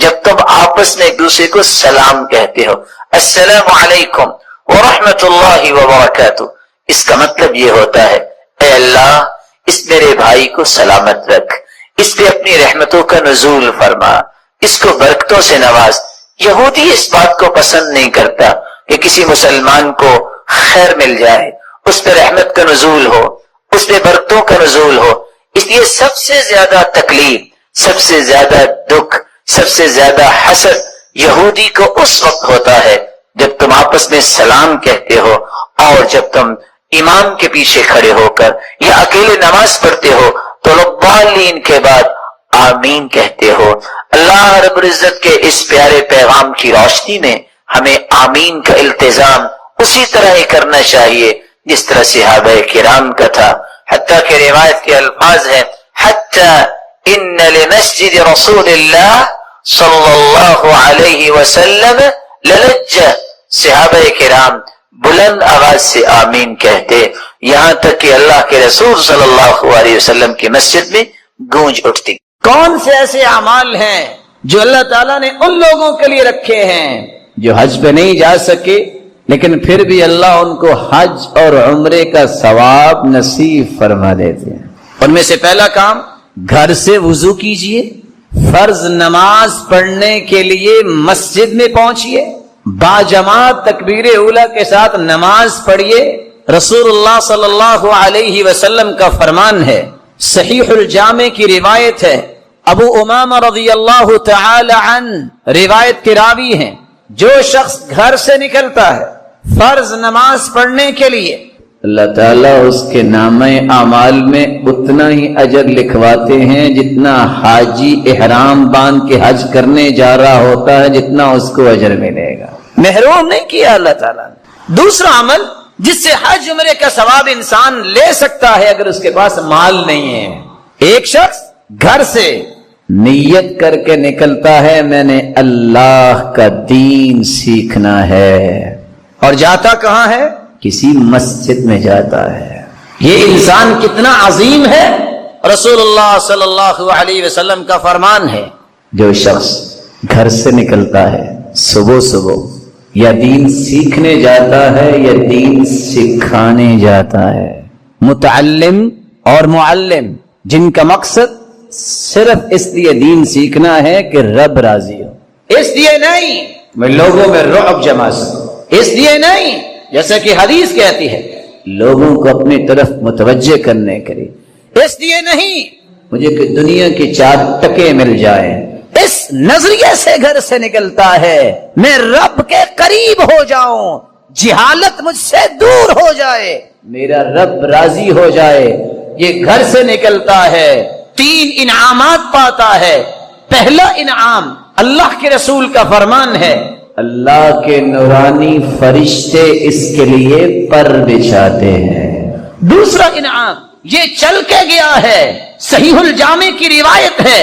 جب تم آپس میں ایک دوسرے کو سلام کہتے ہو، السلام علیکم ورحمۃ اللہ وبرکاتہ. اس کا مطلب یہ ہوتا ہے اے اللہ اس میرے بھائی کو سلامت رکھ، اس پہ اپنی رحمتوں کا نزول فرما، اس کو برکتوں سے نواز. یہودی اس بات کو پسند نہیں کرتا کہ کسی مسلمان کو خیر مل جائے، اس پہ رحمت کا نزول ہو، اس پہ برکتوں کا نزول ہو. اس لیے سب سے زیادہ تکلیف، سب سے زیادہ دکھ، سب سے زیادہ حسد یہودی کو اس وقت ہوتا ہے جب تم آپس میں سلام کہتے ہو اور جب تم امام کے پیچھے کھڑے ہو کر یا اکیلے نماز پڑھتے ہو تو ضالین کے بعد آمین کہتے ہو. اللہ رب العزت کے اس پیارے پیغام کی روشنی میں ہمیں آمین کا التزام اسی طرح ہی کرنا چاہیے جس طرح صحابہ کرام کا تھا. حتیٰ کہ روایت کے الفاظ ہیں حتیٰ ان لمسجد رسول اللہ صلی اللہ علیہ وسلم للجہ. صحابہ کرام بلند آواز سے آمین کہتے یہاں تک کہ اللہ کے رسول صلی اللہ علیہ وسلم کی مسجد میں گونج اٹھتی. کون سے ایسے اعمال ہیں جو اللہ تعالیٰ نے ان لوگوں کے لیے رکھے ہیں جو حج پہ نہیں جا سکے لیکن پھر بھی اللہ ان کو حج اور عمرے کا ثواب نصیب فرما دیتے ہیں؟ ان میں سے پہلا کام، گھر سے وضو کیجئے، فرض نماز پڑھنے کے لیے مسجد میں پہنچیے، باجماعت تکبیر اولیٰ کے ساتھ نماز پڑھیے. رسول اللہ صلی اللہ علیہ وسلم کا فرمان ہے، صحیح الجامع کی روایت ہے، ابو امامہ رضی اللہ تعالی عنہ روایت کے راوی ہیں، جو شخص گھر سے نکلتا ہے فرض نماز پڑھنے کے لیے اللہ تعالیٰ اس کے نامہ اعمال میں اتنا ہی اجر لکھواتے ہیں جتنا حاجی احرام باندھ کے حج کرنے جا رہا ہوتا ہے، جتنا اس کو اجر ملے گا. محروم نہیں کیا اللہ تعالیٰ نے. دوسرا عمل جس سے حج عمرے کا ثواب انسان لے سکتا ہے اگر اس کے پاس مال نہیں ہے، ایک شخص گھر سے نیت کر کے نکلتا ہے میں نے اللہ کا دین سیکھنا ہے، اور جاتا کہاں ہے؟ کسی مسجد میں جاتا ہے. یہ انسان کتنا عظیم ہے. رسول اللہ صلی اللہ علیہ وسلم کا فرمان ہے، جو شخص گھر سے نکلتا ہے صبح صبح یا دین سیکھنے جاتا ہے یا دین سکھانے جاتا ہے، متعلم اور معلم جن کا مقصد صرف اس لیے دین سیکھنا ہے کہ رب راضی ہو، اس لیے نہیں میں لوگوں میں رعب جما سکوں، اس لیے نہیں جیسا کہ حدیث کہتی ہے لوگوں کو اپنی طرف متوجہ کرنے کے لیے، اس لیے نہیں مجھے کہ دنیا کے 4 ٹکے مل جائیں، اس نظریے سے گھر سے نکلتا ہے میں رب کے قریب ہو جاؤں، جہالت مجھ سے دور ہو جائے، میرا رب راضی ہو جائے، یہ گھر سے نکلتا ہے 3 انعامات پاتا ہے۔ پہلا انعام اللہ کے رسول کا فرمان ہے اللہ کے نورانی فرشتے اس کے لیے پر بچھاتے ہیں۔ دوسرا انعام یہ چل کے گیا ہے، صحیح الجامع کی روایت ہے،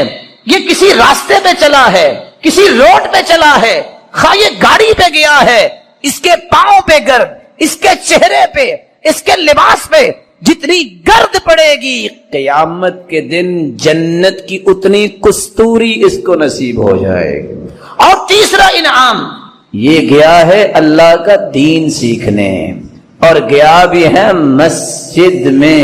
یہ کسی راستے پہ چلا ہے، کسی روڈ پہ چلا ہے، خواہ یہ گاڑی پہ گیا ہے، اس کے پاؤں پہ گرد، اس کے چہرے پہ، اس کے لباس پہ جتنی گرد پڑے گی قیامت کے دن جنت کی اتنی کستوری اس کو نصیب ہو جائے گی۔ اور تیسرا انعام یہ گیا ہے اللہ کا دین سیکھنے، اور گیا بھی ہے مسجد میں،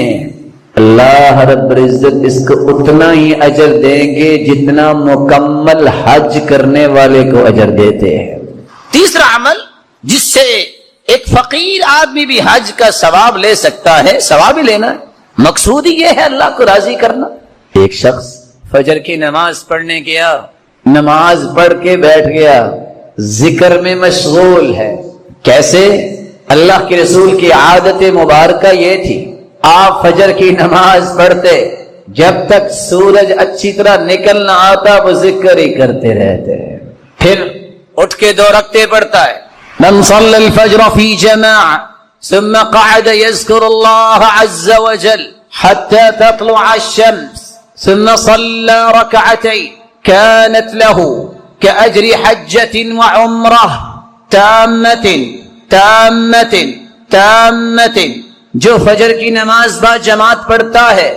اللہ رب العزت اس کو اتنا ہی اجر دیں گے جتنا مکمل حج کرنے والے کو اجر دیتے ہیں۔ تیسرا عمل جس سے ایک فقیر آدمی بھی حج کا ثواب لے سکتا ہے، ثواب ہی لینا ہے، مقصود ہی یہ ہے اللہ کو راضی کرنا۔ ایک شخص فجر کی نماز پڑھنے گیا، نماز پڑھ کے بیٹھ گیا، ذکر میں مشغول ہے۔ کیسے؟ اللہ کے رسول کی عادت مبارکہ یہ تھی آپ فجر کی نماز پڑھتے جب تک سورج اچھی طرح نکل نہ آتا وہ ذکر ہی کرتے رہتے ہیں، پھر اٹھ کے 2 رکعتیں پڑھتا ہے۔ من صلى الفجر في جماعة ثم قعد يذكر الله عز وجل حتى تطلع الشمس ثم صلى ركعتين كانت له كأجر حجة وعمرة تامة جو فجر کی نماز با جماعت پڑھتا ہے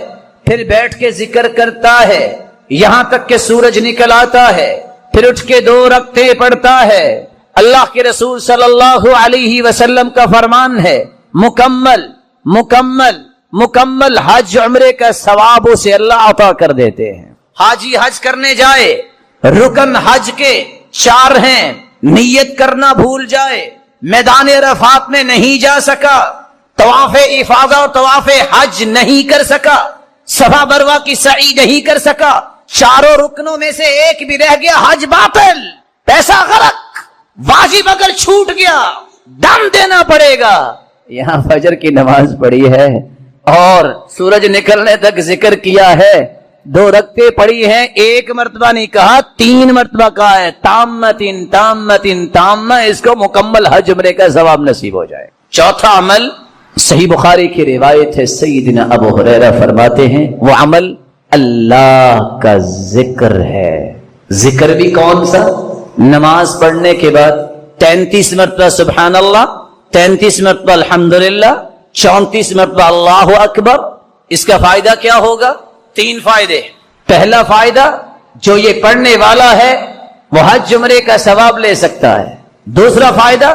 پھر بیٹھ کے ذکر کرتا ہے یہاں تک کہ سورج نکل آتا ہے، پھر اٹھ کے 2 رکعتیں پڑھتا ہے، اللہ کے رسول صلی اللہ علیہ وسلم کا فرمان ہے مکمل حج عمرے کا ثواب اسے اللہ عطا کر دیتے ہیں۔ حاجی حج کرنے جائے، رکن حج کے 4 ہیں، نیت کرنا بھول جائے، میدان عرفات میں نہیں جا سکا، طواف افاضہ اور طواف حج نہیں کر سکا، صفا مروہ کی سعی نہیں کر سکا، 4 رکنوں میں سے ایک بھی رہ گیا، حج باطل، پیسہ غرق، واجب اگر چھوٹ گیا دم دینا پڑے گا۔ یہاں فجر کی نماز پڑھی ہے اور سورج نکلنے تک ذکر کیا ہے، 2 رکعتیں پڑھی ہیں، 1 مرتبہ نہیں کہا 3 مرتبہ کہا ہے تامہ، اس کو مکمل حج عمرے کا ثواب نصیب ہو جائے۔ چوتھا عمل صحیح بخاری کی روایت ہے، سیدنا ابو ہریرہ فرماتے ہیں وہ عمل اللہ کا ذکر ہے۔ ذکر بھی کون سا؟ نماز پڑھنے کے بعد 33 مرتبہ سبحان اللہ، 33 مرتبہ الحمدللہ، 34 مرتبہ اللہ اکبر۔ اس کا فائدہ کیا ہوگا؟ 3 فائدے۔ پہلا فائدہ جو یہ پڑھنے والا ہے وہ حج عمرے کا ثواب لے سکتا ہے۔ دوسرا فائدہ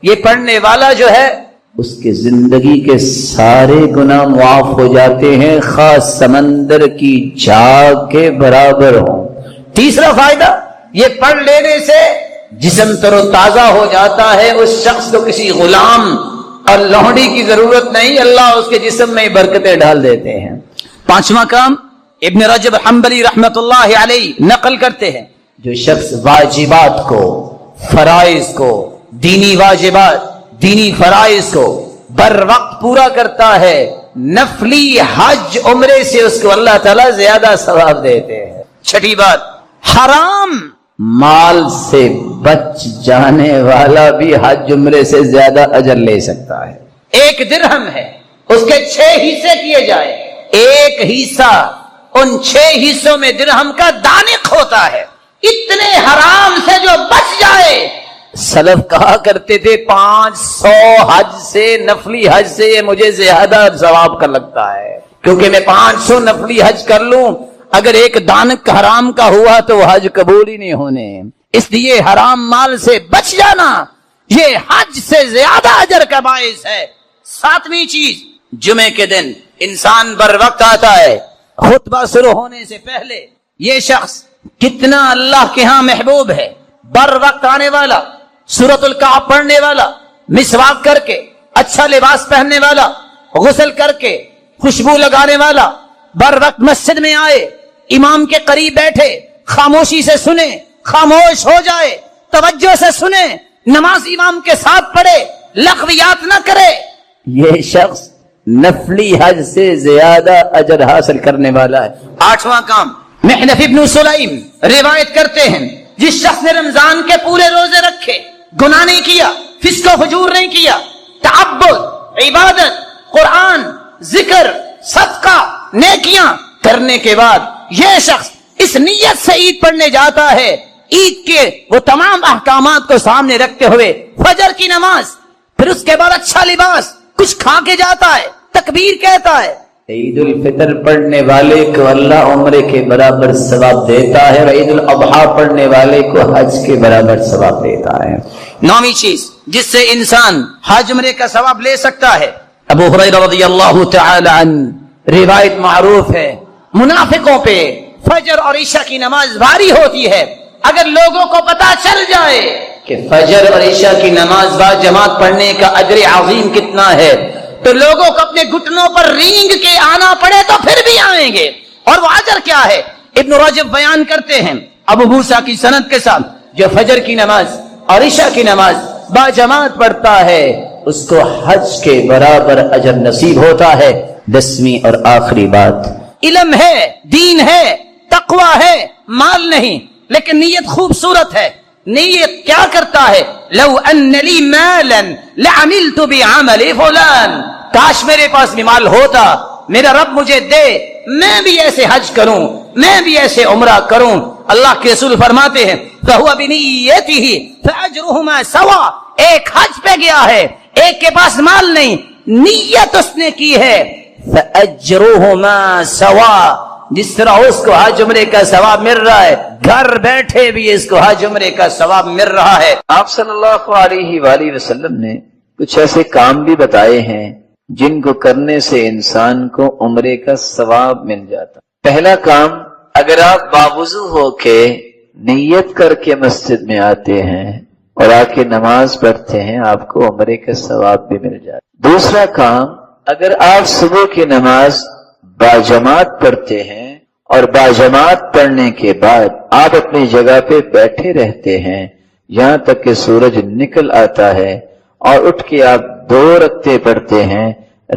یہ پڑھنے والا جو ہے اس کی زندگی کے سارے گناہ معاف ہو جاتے ہیں، خاص سمندر کی جھاگ کے برابر ہوں۔ تیسرا فائدہ یہ پڑھ لینے سے جسم تر و تازہ ہو جاتا ہے، اس شخص کو کسی غلام اور لونڈی کی ضرورت نہیں، اللہ اس کے جسم میں برکتیں ڈال دیتے ہیں۔ 5واں کام ابن رجب حنبلی رحمت اللہ علیہ نقل کرتے ہیں، جو شخص واجبات کو، فرائض کو، دینی واجبات، دینی فرائض کو بر وقت پورا کرتا ہے، نفلی حج عمرے سے اس کو اللہ تعالیٰ زیادہ ثواب دیتے ہیں۔ چھٹی بات، حرام مال سے بچ جانے والا بھی حج عمرے سے زیادہ اجر لے سکتا ہے۔ 1 درہم ہے، اس کے 6 حصے کیے جائے، 1 حصہ ان 6 حصوں میں درہم کا دانق ہوتا ہے۔ اتنے حرام سے جو بچ جائے، سلف کہا کرتے تھے 500 حج سے، نفلی حج سے یہ مجھے زیادہ ثواب کا لگتا ہے، کیونکہ میں 500 نفلی حج کر لوں، اگر 1 دانق حرام کا ہوا تو وہ حج قبول ہی نہیں ہونے۔ اس لیے حرام مال سے بچ جانا یہ حج سے زیادہ اجر کا باعث ہے۔ 7ویں چیز، جمعے کے دن انسان بر وقت آتا ہے، خطبہ شروع ہونے سے پہلے یہ شخص کتنا اللہ کے ہاں محبوب ہے، بر وقت آنے والا، سورۃ الکہف پڑھنے والا، مسواک کر کے اچھا لباس پہننے والا، غسل کر کے خوشبو لگانے والا، بر وقت مسجد میں آئے، امام کے قریب بیٹھے، خاموشی سے سنے، خاموش ہو جائے، توجہ سے سنے، نماز امام کے ساتھ پڑھے، لغویات نہ کرے، یہ شخص نفلی حج سے زیادہ اجر حاصل کرنے والا ہے۔ 8واں کام، محنف ابن سلیم روایت کرتے ہیں، جس شخص نے رمضان کے پورے روزے رکھے، گناہ نہیں کیا، فسق و فجور نہیں کیا، تعبد، عبادت، قرآن، ذکر، صدقہ، نیکیاں کرنے کے بعد یہ شخص اس نیت سے عید پڑھنے جاتا ہے، عید کے وہ تمام احکامات کو سامنے رکھتے ہوئے فجر کی نماز، پھر اس کے بعد اچھا لباس، کچھ کھا کے جاتا ہے، تکبیر کہتا ہے۔ عید الفطر پڑھنے والے کو اللہ عمرے کے برابر ثواب دیتا ہے، اور عید الاضحیٰ پڑھنے والے کو حج کے برابر ثواب دیتا ہے۔ 9ویں چیز جس سے انسان حج عمرے کا ثواب لے سکتا ہے، ابو ہریرہ رضی اللہ تعالی عنہ روایت معروف ہے، منافقوں پہ فجر اور عشاء کی نماز بھاری ہوتی ہے، اگر لوگوں کو پتا چل جائے کہ فجر اور عشاء کی نماز با جماعت پڑھنے کا اجر عظیم کتنا ہے، تو لوگوں کو اپنے گھٹنوں پر رینگ کے آنا پڑے تو پھر بھی آئیں گے۔ اور وہ اجر کیا ہے؟ ابن رجب بیان کرتے ہیں ابو موسیٰ کی سند کے ساتھ، جو فجر کی نماز اور عشاء کی نماز با جماعت پڑھتا ہے اس کو حج کے برابر اجر نصیب ہوتا ہے۔ 10ویں اور آخری بات، علم ہے، دین ہے، تقوی ہے، مال نہیں، لیکن نیت خوبصورت ہے۔ نیت کیا کرتا ہے؟ لو ان لی مالا لعملت بعمل فلان، کاش میرے پاس بھی مال ہوتا، میرا رب مجھے دے، میں بھی ایسے حج کروں، میں بھی ایسے عمرہ کروں۔ اللہ کے رسول فرماتے ہیں فَهُوَ بِنِيَّتِهِ فَأَجْرُهُمَا سَوَاءٌ، ایک حج پہ گیا ہے، ایک کے پاس مال نہیں، نیت اس نے کی ہے، فَأَجْرُهُمَا سَوَاءٌ، جس طرح اس کو حج عمرے کا ثواب مل رہا ہے، گھر بیٹھے بھی اس کو حج عمرے کا ثواب مل رہا ہے۔ آپ صلی اللہ علیہ وآلہ وسلم نے کچھ ایسے کام بھی بتائے ہیں جن کو کرنے سے انسان کو عمرے کا ثواب مل جاتا۔ پہلا کام، اگر آپ باوضو ہو کے نیت کر کے مسجد میں آتے ہیں اور آ کے نماز پڑھتے ہیں، آپ کو عمرے کا ثواب بھی مل جاتا۔ دوسرا کام، اگر آپ صبح کی نماز باجماعت پڑھتے ہیں اور باجماعت پڑھنے کے بعد آپ اپنی جگہ پہ بیٹھے رہتے ہیں یہاں تک کہ سورج نکل آتا ہے اور اٹھ کے آپ 2 رکعتیں پڑھتے ہیں،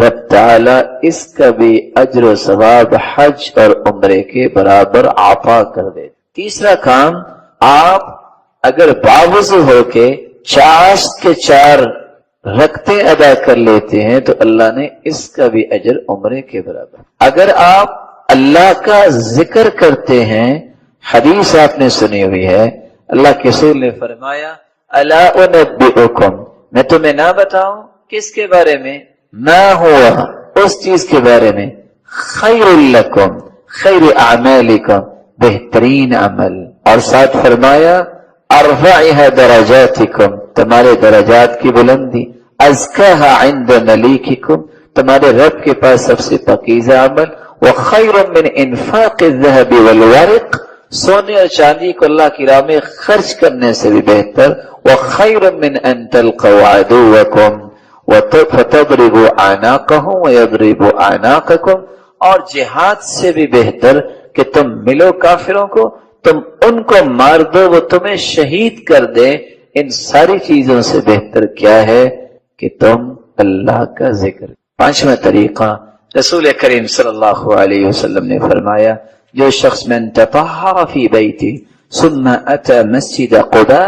رب تعالی اس کا بھی اجر و ثواب حج اور عمرے کے برابر عطا کر دے۔ تیسرا کام، آپ اگر باوضو ہو کے چاشت کے 4 رکعتیں ادا کر لیتے ہیں تو اللہ نے اس کا بھی اجر عمرے کے برابر۔ اگر آپ اللہ کا ذکر کرتے ہیں، حدیث آپ نے سنی ہوئی ہے، اللہ کے رسول نے فرمایا الا انبئکم، میں تمہیں نہ بتاؤں کس کے بارے میں؟ ما ہوا، اس چیز کے بارے میں، خیر لکم، خیر اعمالکم، بہترین عمل، اور ساتھ فرمایا ارفعها درجاتکم، تمہارے درجات کی بلندی، ازکاها عند ملیککم، تمہارے رب کے پاس سب سے پاکیزہ عمل، وخیر من انفاق الذهب والورق، سونے اور چاندی کو اللہ کی راہ میں خرچ کرنے سے بھی بہتر، وخیر من ان تلقوا عدوکم فتضربوا اعناقهم ويضربوا اعناقكم، اور جہاد سے بھی بہتر کہ تم ملو کافروں کو، تم ان کو مار دو، وہ تمہیں شہید کر دے۔ ان ساری چیزوں سے بہتر کیا ہے کہ تم اللہ کا ذکر۔ 5واں طریقہ، رسول کریم صلی اللہ علیہ وسلم نے فرمایا جو شخص من تطہر فی بیتی ثم اتی مسجد قباء،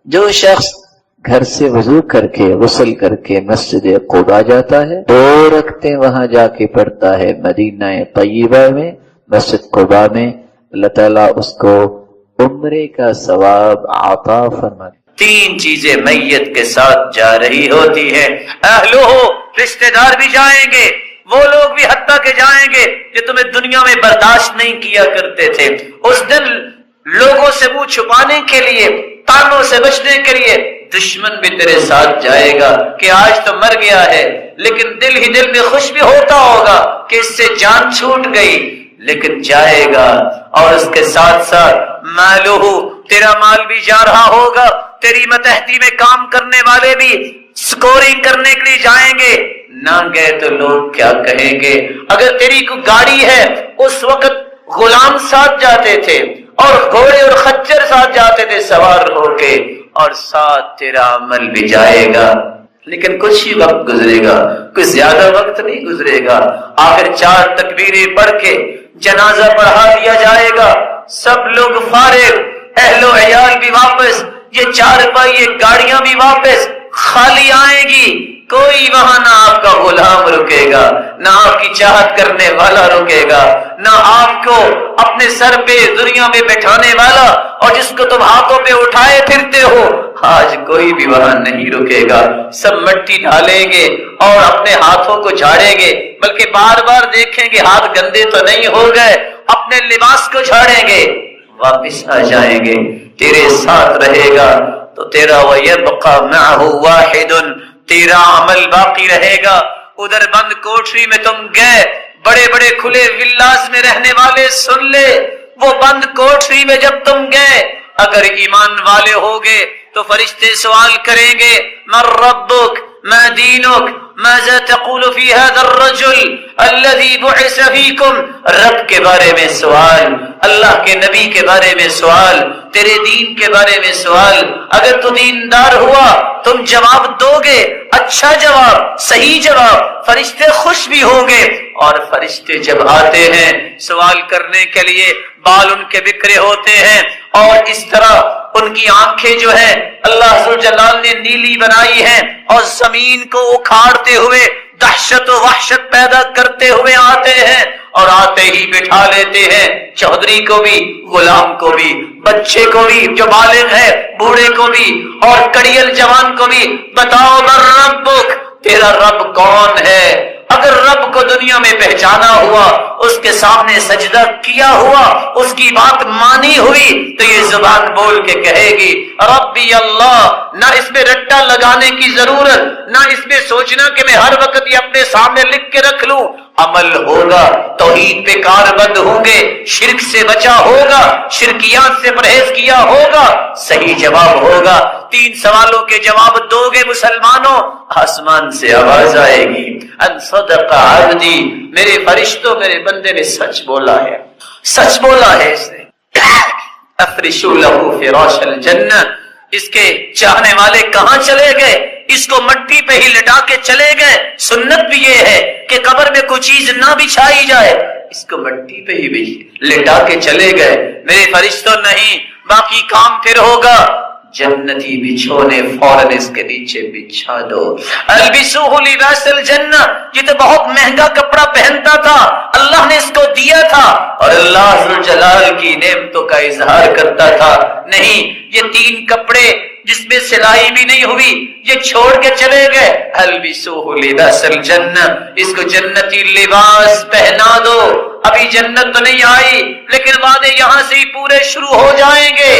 جو شخص گھر سے وضو کر کے غسل کر کے مسجد قباء جاتا ہے، 2 رکعتیں وہاں جا کے پڑھتا ہے مدینہ طیبہ میں، مسجد قباء میں، اللہ تعالیٰ اس کو عمرے کا ثواب عطا فرما۔ 3 چیزیں میت کے ساتھ جا رہی ہوتی ہے، اہلو، رشتہ دار بھی جائیں گے، وہ لوگ بھی حتیٰ کہ جائیں گے جو تمہیں دنیا میں برداشت نہیں کیا کرتے تھے۔ اس دن لوگوں سے منہ چھپانے کے لیے، تانوں سے بچنے کے لیے دشمن بھی تیرے ساتھ جائے گا کہ آج تو مر گیا ہے، لیکن دل ہی دل میں خوش بھی ہوتا ہوگا کہ اس سے جان چھوٹ گئی، لیکن جائے گا اور اس کے ساتھ ساتھ مالہ، تیرا مال بھی جا رہا ہوگا، تیری متحدی میں کام کرنے والے بھی سکورنگ کرنے کے لیے جائیں گے، نہ گئے تو لوگ کیا کہیں گے؟ اگر تیری کوئی گاڑی ہے، اس وقت غلام ساتھ جاتے تھے اور گھوڑے اور خچر ساتھ جاتے تھے سوار ہو کے، اور ساتھ تیرا عمل بھی جائے گا، لیکن کچھ ہی وقت گزرے گا، کچھ زیادہ وقت نہیں گزرے گا، آخر 4 تکبیریں پڑھ کے جنازہ پڑھا دیا جائے گا، سب لوگ فارغ، اہل و عیال بھی واپس، یہ 4 پہیے گاڑیاں بھی واپس خالی آئیں گی، کوئی وہاں نہ آپ کا غلام رکے گا، نہ آپ کی چاہت کرنے والا رکے گا، نہ آپ کو اپنے سر پہ دنیا میں بٹھانے والا اور جس کو تم ہاتھوں پہ اٹھائے پھرتے ہو، آج کوئی بھی وہاں نہیں رکے گا، سب مٹی ڈالیں گے اور اپنے ہاتھوں کو جھاڑیں گے، بلکہ بار بار دیکھیں گے ہاتھ گندے تو نہیں ہو گئے، اپنے لباس کو جھاڑیں گے، واپس آ جائیں گے، تیرے ساتھ رہے گا تو تیرا وَيَبْقَى مَعَهُ وَاحِدٌ، تیرا عمل باقی رہے گا۔ ادھر بند کوٹری میں تم گئے، بڑے بڑے کھلے ولاز میں رہنے والے سن لے، وہ بند کوٹری میں جب تم گئے، اگر ایمان والے ہوگے تو فرشتے سوال کریں گے من ربک ما دینک ماذا تقول فی هذا الرجل الذي بعث فیکم، رب کے بارے میں سوال، اللہ کے نبی کے بارے میں سوال، تیرے دین کے بارے میں سوال، اگر تو دیندار ہوا تم جواب دو گے، اچھا جواب، صحیح جواب، فرشتے خوش بھی ہوں گے، اور فرشتے جب آتے ہیں سوال کرنے کے لیے بال ان کے بکھرے ہوتے ہیں، اور اس طرح ان کی آنکھیں جو ہے اللہ ذوالجلال نے نیلی بنائی ہیں، اور زمین کو اکھاڑتے ہوئے دہشت و وحشت پیدا کرتے ہوئے آتے ہیں، اور آتے ہی بٹھا لیتے ہیں چودھری کو بھی، غلام کو بھی، بچے کو بھی جو بالغ ہے، بوڑھے کو بھی، اور کڑیل جوان کو بھی، بتاؤ من ربک، تیرا رب کون ہے؟ اگر رب کو دنیا میں پہچانا ہوا، اس کے سامنے سجدہ کیا ہوا، اس کی بات مانی ہوئی، تو یہ زبان بول کے کہے گی ربی اللہ، نہ اس میں رٹا لگانے کی ضرورت، نہ اس میں سوچنا کہ میں ہر وقت یہ اپنے سامنے لکھ کے رکھ لوں، عمل ہوگا، توحید پہ کاربند ہوں گے، شرک سے بچا ہوگا، شرکیات سے پرہیز کیا ہوگا، صحیح جواب ہوگا۔ 3 سوالوں کے جواب دو گے مسلمانوں، آسمان سے آواز آئے گی ان صدق عبدی، میرے فرشتوں میرے بندے نے سچ بولا ہے، سچ بولا ہے اس نے، افرشوا لہ فراش الجنہ، اس کے چاہنے والے کہاں چلے گئے؟ اس کو مٹی پہ ہی لٹا کے چلے گئے۔ سنت بھی یہ ہے کہ قبر میں کوئی چیز نہ بچھائی جائے، اس کو مٹی پہ ہی لٹا کے چلے گئے۔ میرے فرشتوں نہیں، باقی کام پھر ہوگا، جنتی بچھونے فوراً اس کے نیچے بچھا دو۔ البسوہ لباس الجنہ، یہ تو بہت مہنگا کپڑا پہنتا تھا، اللہ نے اس کو دیا تھا اور اللہ ذوالجلال کی نعمتوں کا اظہار کرتا تھا، نہیں یہ 3 کپڑے جس میں سلائی بھی نہیں ہوئی یہ چھوڑ کے چلے گئے۔ البسوہ لباس الجنہ، اس کو جنتی لباس پہنا دو۔ ابھی جنت تو نہیں آئی لیکن وعدے یہاں سے ہی پورے شروع ہو جائیں گے،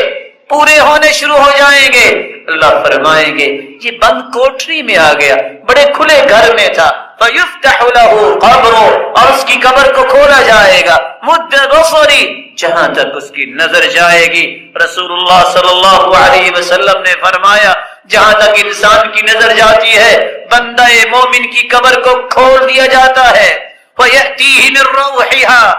پورے ہونے شروع ہو جائیں گے۔ اللہ فرمائیں گے یہ بند کوٹری میں آ گیا، بڑے کھلے گھر میں تھا، فَيُفْتَحُ لَهُ قَبْرُ، اور اس کی قبر کو کھولا جائے گا، مُدَّ بَصَرِ، جہاں تک اس کی نظر جائے گی۔ رسول اللہ صلی اللہ علیہ وسلم نے فرمایا جہاں تک انسان کی نظر جاتی ہے بندہ مومن کی قبر کو کھول دیا جاتا ہے۔ وَيَأْتِيهِ مِن رَّوْحِهَا،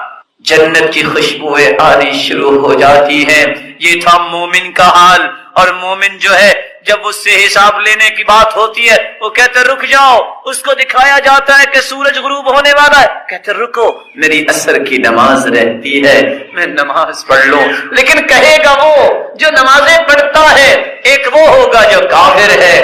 جنت کی خوشبوئیں آنی شروع ہو جاتی ہیں۔ یہ تھا مومن کا حال، اور مومن جو ہے جب اس سے حساب لینے کی بات ہوتی ہے وہ کہتے رک جاؤ، اس کو دکھایا جاتا ہے کہ سورج غروب ہونے والا ہے، کہتے رکو میری عصر کی نماز رہتی ہے میں نماز پڑھ لوں، لیکن کہے گا وہ جو نمازیں پڑھتا ہے، ایک وہ ہوگا جو کافر ہے،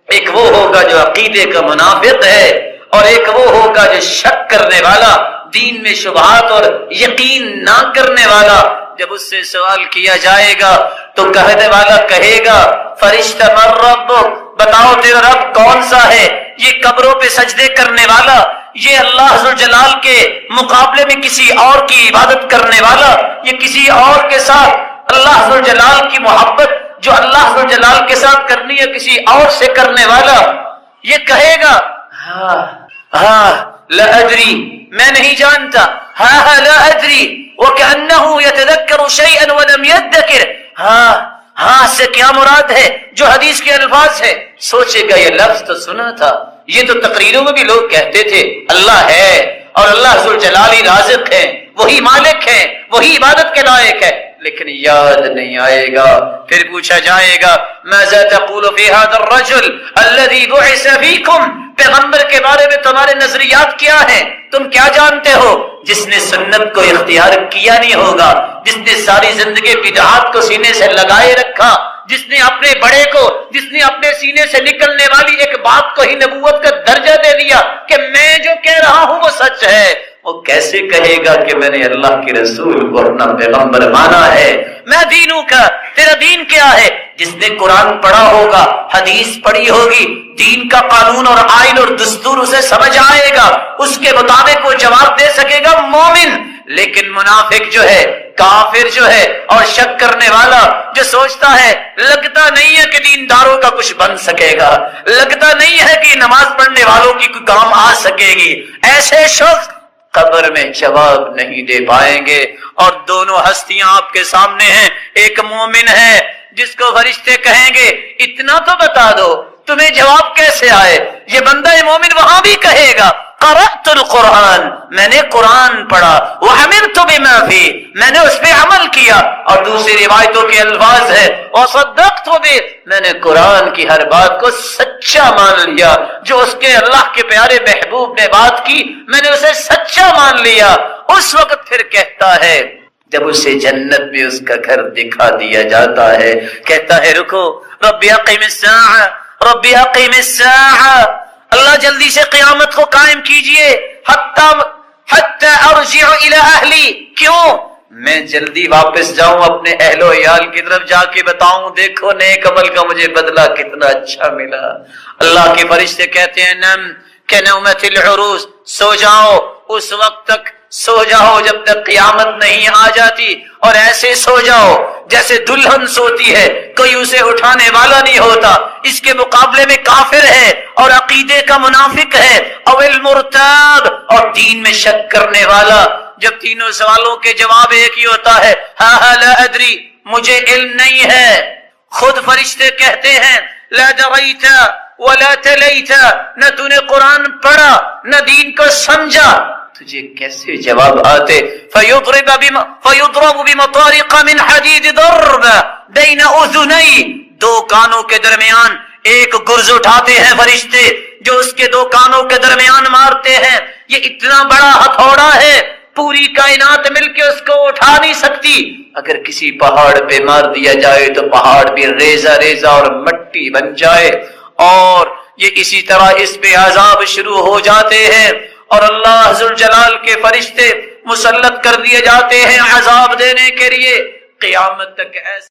ایک وہ ہوگا جو عقیدے کا منافق ہے، اور ایک وہ ہوگا جو شک کرنے والا، دین میں شبہات اور یقین نہ کرنے والا۔ جب اس سے سوال کیا جائے گا تو کہنے والا کہے گا فرشتہ من ربک، بتاؤ تیرا رب کون سا ہے؟ یہ قبروں پہ سجدے کرنے والا، یہ اللہ ذوالجلال کے مقابلے میں کسی اور کی عبادت کرنے والا، یہ کسی اور کے ساتھ اللہ ذوالجلال کی محبت جو اللہ ذوالجلال کے ساتھ کرنی ہے کسی اور سے کرنے والا، یہ کہے گا لا ادری، میں نہیں جانتا، لا ادری، وكأنه يتذكر شيئا ولم يذكر، سے کیا مراد ہے؟ جو حدیث کے الفاظ ہے، سوچے گا یہ لفظ تو سنا تھا، یہ تو تقریروں میں بھی لوگ کہتے تھے اللہ ہے اور اللہ ذوالجلال رازق ہے، وہی مالک ہے، وہی عبادت کے لائق ہے، لیکن یاد نہیں آئے گا۔ پھر پوچھا جائے گا ماذا تقول في هذا الرجل الذي بعث فيكم، پیغمبر کے بارے میں تمہارے نظریات کیا ہیں، تم کیا جانتے ہو؟ جس نے سنت کو اختیار کیا نہیں ہوگا، جس نے ساری زندگی بدعات کو سینے سے لگائے رکھا، جس نے اپنے بڑے کو، جس نے اپنے سینے سے نکلنے والی ایک بات کو ہی نبوت کا درجہ دے دیا کہ میں جو کہہ رہا ہوں وہ سچ ہے، وہ کیسے کہے گا کہ میں نے اللہ کے رسول کو اپنا پیغمبر مانا ہے؟ میں دینوں کا، تیرا دین کیا ہے؟ جس نے قرآن پڑھا ہوگا، حدیث پڑھی ہوگی، دین کا قانون اور آئین اور دستور اسے سمجھ آئے گا، اس کے مطابق وہ جواب دے سکے گا مومن۔ لیکن منافق جو ہے، کافر جو ہے اور شک کرنے والا جو سوچتا ہے لگتا نہیں ہے کہ دینداروں کا کچھ بن سکے گا، لگتا نہیں ہے کہ نماز پڑھنے والوں کی کوئی کام آ سکے گی، ایسے شخص قبر میں جواب نہیں دے پائیں گے۔ اور دونوں ہستیاں آپ کے سامنے ہیں، ایک مومن ہے جس کو فرشتے کہیں گے اتنا تو بتا دو، تمہیں جواب کیسے آئے؟ یہ بندہ مومن وہاں بھی کہے گا قرأت القرآن، میں نے قرآن پڑھا، وعملت بما فی، میں نے اس پہ عمل کیا، اور دوسری روایتوں کے الفاظ ہے وصدقت بہ، میں نے قرآن کی ہر بات کو سچا مان لیا، جو اس کے اللہ کے پیارے محبوب نے بات کی میں نے اسے سچا مان لیا۔ اس وقت پھر کہتا ہے جب اسے جنت میں اس کا گھر دکھا دیا جاتا ہے، کہتا ہے رکو رب اقم الساعہ، رب اقم الساعہ، اللہ جلدی سے قیامت کو قائم کیجئے، حتی ارجع الی اہلی، کیوں؟ میں جلدی واپس جاؤں اپنے اہل و عیال کی طرف، جا کے بتاؤں دیکھو نیک عمل کا مجھے بدلہ کتنا اچھا ملا۔ اللہ کے فرشتے کہتے ہیں نم کنومۃ العروس، سو جاؤ، اس وقت تک سو جاؤ جب تک قیامت نہیں آ جاتی، اور ایسے سو جاؤ جیسے دلہن سوتی ہے، کوئی اسے اٹھانے والا نہیں ہوتا۔ اس کے مقابلے میں کافر ہے اور عقیدے کا منافق ہے، او المرتاب، اور دین میں شک کرنے والا۔ جب تینوں سوالوں کے جواب ایک ہی ہوتا ہے لا ادری، مجھے علم نہیں ہے، خود فرشتے کہتے ہیں لا دریت ولا تلیت، نہ تو نے قرآن پڑھا نہ دین کو سمجھا، تجھے کیسے جواب آتے؟ فَيُضْرَبُ بِمَطَارِقَ مِنْ حَدِيدِ ضَرْبَ بَيْنَ اُذُنَيْ، دو کانوں کے درمیان ایک گرز اٹھاتے ہیں فرشتے جو اس کے دو کانوں کے درمیان مارتے ہیں۔ یہ اتنا بڑا ہتھوڑا ہے پوری کائنات مل کے اس کو اٹھا نہیں سکتی، اگر کسی پہاڑ پہ مار دیا جائے تو پہاڑ بھی ریزہ ریزہ اور مٹی بن جائے، اور یہ اسی طرح اس پہ عذاب شروع ہو جاتے ہیں، اور اللہ ذوالجلال کے فرشتے مسلط کر دیے جاتے ہیں عذاب دینے کے لیے قیامت تک ایسے